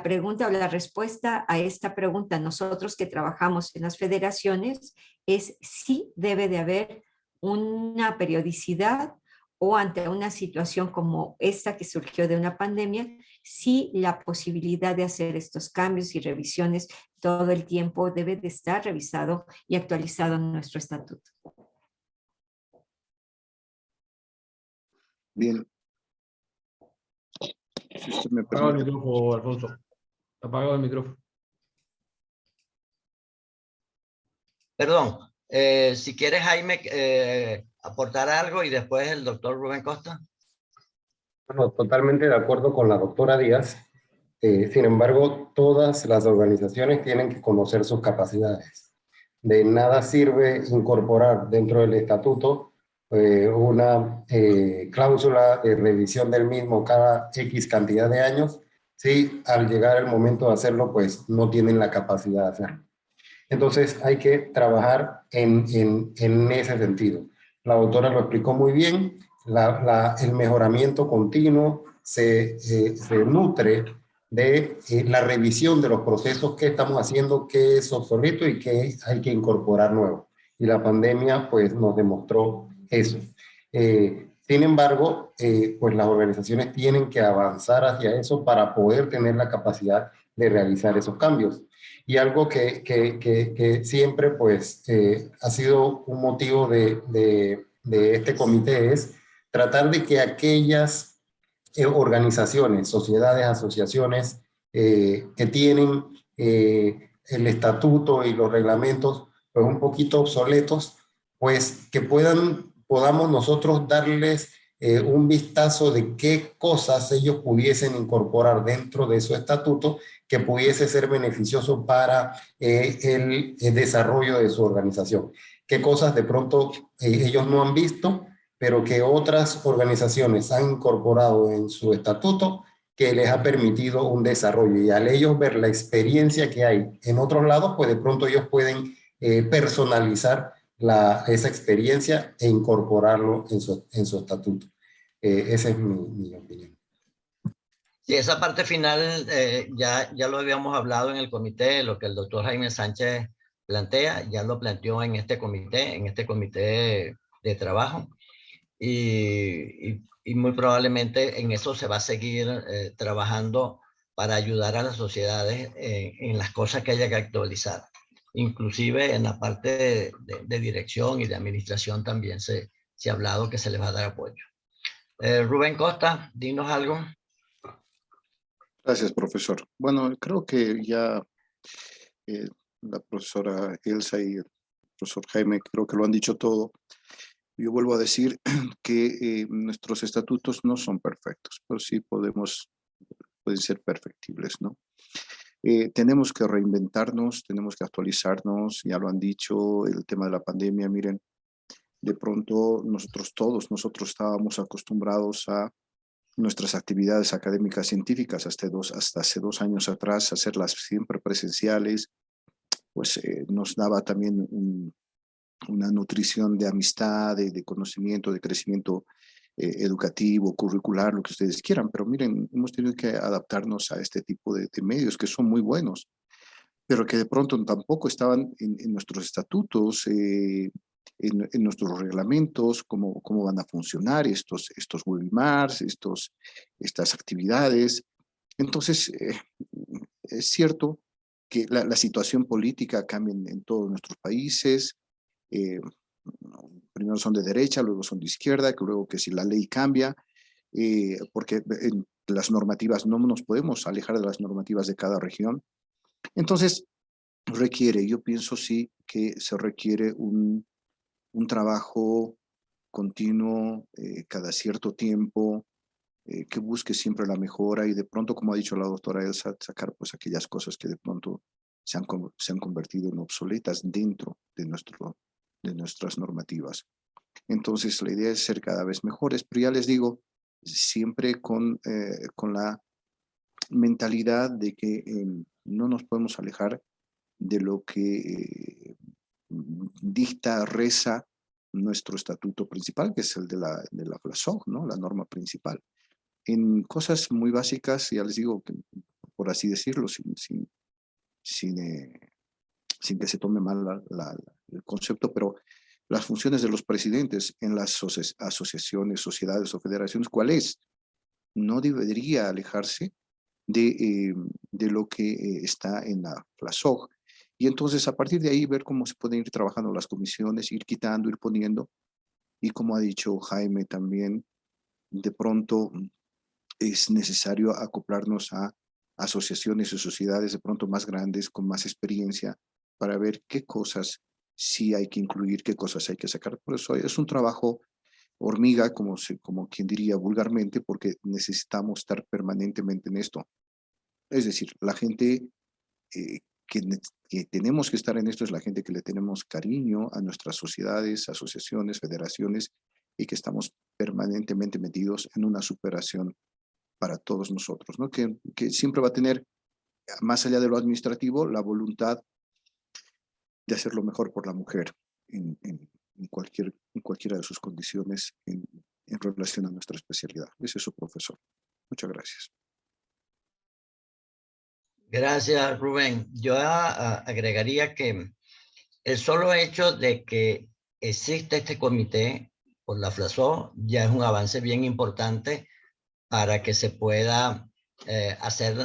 Speaker 1: pregunta o la respuesta a esta pregunta, nosotros que trabajamos en las federaciones, es sí debe de haber una periodicidad o ante una situación como esta que surgió de una pandemia, sí la posibilidad de hacer estos cambios y revisiones todo el tiempo debe de estar revisado y actualizado en nuestro estatuto.
Speaker 6: Bien. Si usted me
Speaker 2: Apagado el
Speaker 6: permite.
Speaker 2: micrófono, Alfonso. Apagado el micrófono.
Speaker 4: Perdón, si quieres, Jaime, aportar algo y después el doctor Rubén Costa.
Speaker 5: Bueno, totalmente de acuerdo con la doctora Díaz. Sin embargo, todas las organizaciones tienen que conocer sus capacidades. De nada sirve incorporar dentro del estatuto una cláusula de revisión del mismo cada X cantidad de años, si al llegar el momento de hacerlo, pues no tienen la capacidad de hacerlo. Entonces hay que trabajar en ese sentido. La doctora lo explicó muy bien, el mejoramiento continuo se nutre de la revisión de los procesos que estamos haciendo, qué es obsoleto y qué hay que incorporar nuevo. Y la pandemia pues nos demostró eso. Sin embargo, pues las organizaciones tienen que avanzar hacia eso para poder tener la capacidad de realizar esos cambios. Y algo que siempre pues ha sido un motivo de este comité es tratar de que aquellas organizaciones, sociedades, asociaciones que tienen el estatuto y los reglamentos pues un poquito obsoletos, pues que podamos nosotros darles un vistazo de qué cosas ellos pudiesen incorporar dentro de su estatuto que pudiese ser beneficioso para el desarrollo de su organización. Qué cosas de pronto ellos no han visto, pero que otras organizaciones han incorporado en su estatuto que les ha permitido un desarrollo. Y al ellos ver la experiencia que hay en otros lados, pues de pronto ellos pueden personalizar esa experiencia e incorporarlo en su estatuto. Esa es mi opinión.
Speaker 4: Sí, esa parte final ya lo habíamos hablado en el comité, lo que el doctor Jaime Sánchez plantea, ya lo planteó en este comité de trabajo. Y muy probablemente en eso se va a seguir trabajando para ayudar a las sociedades en las cosas que haya que actualizar. Inclusive en la parte de dirección y de administración también se ha hablado que se les va a dar apoyo. Rubén Costa, dinos algo.
Speaker 6: Gracias, profesor. Bueno, creo que ya la profesora Elsa y el profesor Jaime creo que lo han dicho todo. Yo vuelvo a decir que nuestros estatutos no son perfectos, pero sí pueden ser perfectibles, ¿no? Tenemos que reinventarnos, tenemos que actualizarnos, ya lo han dicho, el tema de la pandemia, miren, de pronto nosotros estábamos acostumbrados a nuestras actividades académicas científicas hasta hace 2 años atrás, hacerlas siempre presenciales, pues nos daba también una nutrición de amistad, de conocimiento, de crecimiento educativo, curricular, lo que ustedes quieran, pero miren, hemos tenido que adaptarnos a este tipo de medios que son muy buenos, pero que de pronto tampoco estaban en nuestros estatutos, en nuestros reglamentos, cómo van a funcionar estos webinars, estas actividades. Entonces, es cierto que la situación política cambia en todos nuestros países. Primero son de derecha, luego son de izquierda, que luego que si la ley cambia, porque en las normativas no nos podemos alejar de las normativas de cada región. Entonces, yo pienso sí que se requiere un trabajo continuo cada cierto tiempo, que busque siempre la mejora y de pronto, como ha dicho la doctora Elsa, sacar pues aquellas cosas que de pronto se han convertido en obsoletas dentro de nuestras normativas. Entonces, la idea es ser cada vez mejores, pero ya les digo, siempre con la mentalidad de que no nos podemos alejar de lo que reza nuestro estatuto principal, que es el de la FLASOG, ¿no? La norma principal. En cosas muy básicas, ya les digo, que, por así decirlo, sin que se tome mal el concepto, pero las funciones de los presidentes en las asociaciones, sociedades o federaciones, ¿cuál es? No debería alejarse de lo que está en la FLASOG. Y entonces a partir de ahí ver cómo se pueden ir trabajando las comisiones, ir quitando, ir poniendo. Y como ha dicho Jaime también, de pronto es necesario acoplarnos a asociaciones o sociedades de pronto más grandes, con más experiencia, para ver qué cosas sí hay que incluir, qué cosas hay que sacar. Por eso es un trabajo hormiga, como quien diría vulgarmente, porque necesitamos estar permanentemente en esto. Es decir, la gente que tenemos que estar en esto es la gente que le tenemos cariño a nuestras sociedades, asociaciones, federaciones, y que estamos permanentemente metidos en una superación para todos nosotros, ¿no? Que siempre va a tener, más allá de lo administrativo, la voluntad de hacer lo mejor por la mujer en cualquiera de sus condiciones en relación a nuestra especialidad. Ese es su profesor. Muchas gracias.
Speaker 4: Gracias, Rubén. Yo agregaría que el solo hecho de que existe este comité por la FLASO ya es un avance bien importante para que se pueda hacer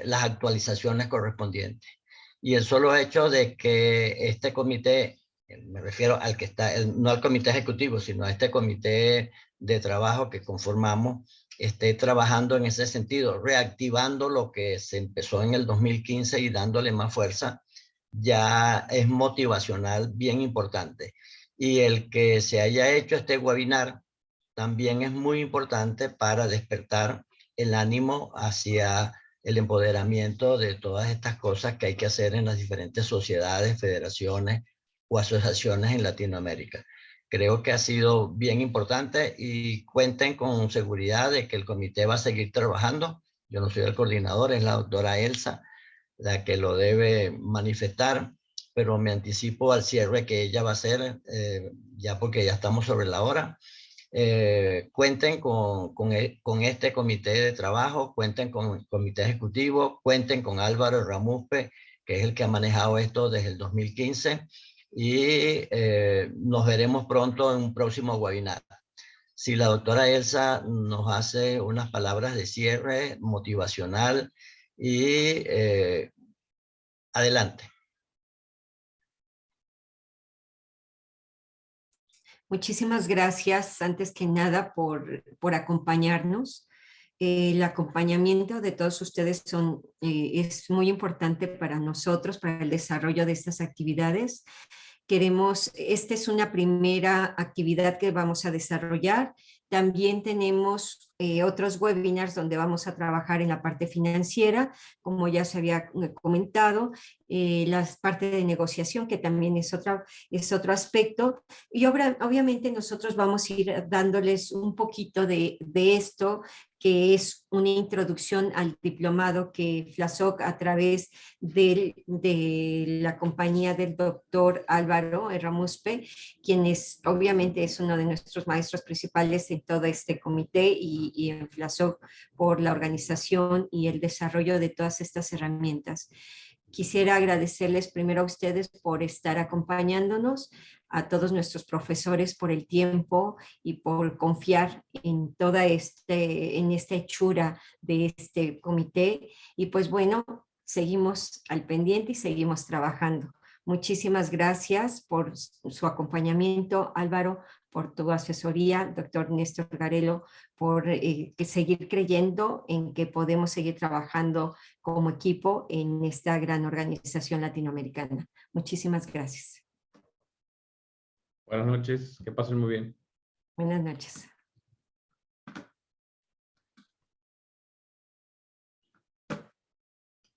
Speaker 4: las actualizaciones correspondientes. Y el solo hecho de que este comité, me refiero al que está, no al comité ejecutivo, sino a este comité de trabajo que conformamos, esté trabajando en ese sentido, reactivando lo que se empezó en el 2015 y dándole más fuerza, ya es motivacional bien importante. Y el que se haya hecho este webinar también es muy importante para despertar el ánimo hacia el empoderamiento de todas estas cosas que hay que hacer en las diferentes sociedades, federaciones o asociaciones en Latinoamérica. Creo que ha sido bien importante y cuenten con seguridad de que el comité va a seguir trabajando. Yo no soy el coordinador, es la doctora Elsa la que lo debe manifestar, pero me anticipo al cierre que ella va a hacer, ya porque ya estamos sobre la hora. Cuenten con este comité de trabajo, cuenten con el comité ejecutivo, cuenten con Álvaro Ramuspe, que es el que ha manejado esto desde el 2015, y nos veremos pronto en un próximo webinar. Si la doctora Elsa nos hace unas palabras de cierre motivacional y adelante.
Speaker 1: Muchísimas gracias, antes que nada, por acompañarnos. El acompañamiento de todos ustedes es muy importante para nosotros, para el desarrollo de estas actividades. Esta es una primera actividad que vamos a desarrollar. También tenemos otros webinars donde vamos a trabajar en la parte financiera, como ya se había comentado, la parte de negociación, que también es otro aspecto. Y obviamente nosotros vamos a ir dándoles un poquito de esto, que es una introducción al diplomado que FLASOC, a través de la compañía del doctor Álvaro Ramuspe, quien obviamente es uno de nuestros maestros principales en todo este comité y en FLASOC, por la organización y el desarrollo de todas estas herramientas. Quisiera agradecerles primero a ustedes por estar acompañándonos, a todos nuestros profesores por el tiempo y por confiar en en esta hechura de este comité. Y pues bueno, seguimos al pendiente y seguimos trabajando. Muchísimas gracias por su acompañamiento, Álvaro, por tu asesoría, doctor Néstor Garelo, por seguir creyendo en que podemos seguir trabajando como equipo en esta gran organización latinoamericana. Muchísimas gracias.
Speaker 2: Buenas noches, que pasen muy bien.
Speaker 1: Buenas noches.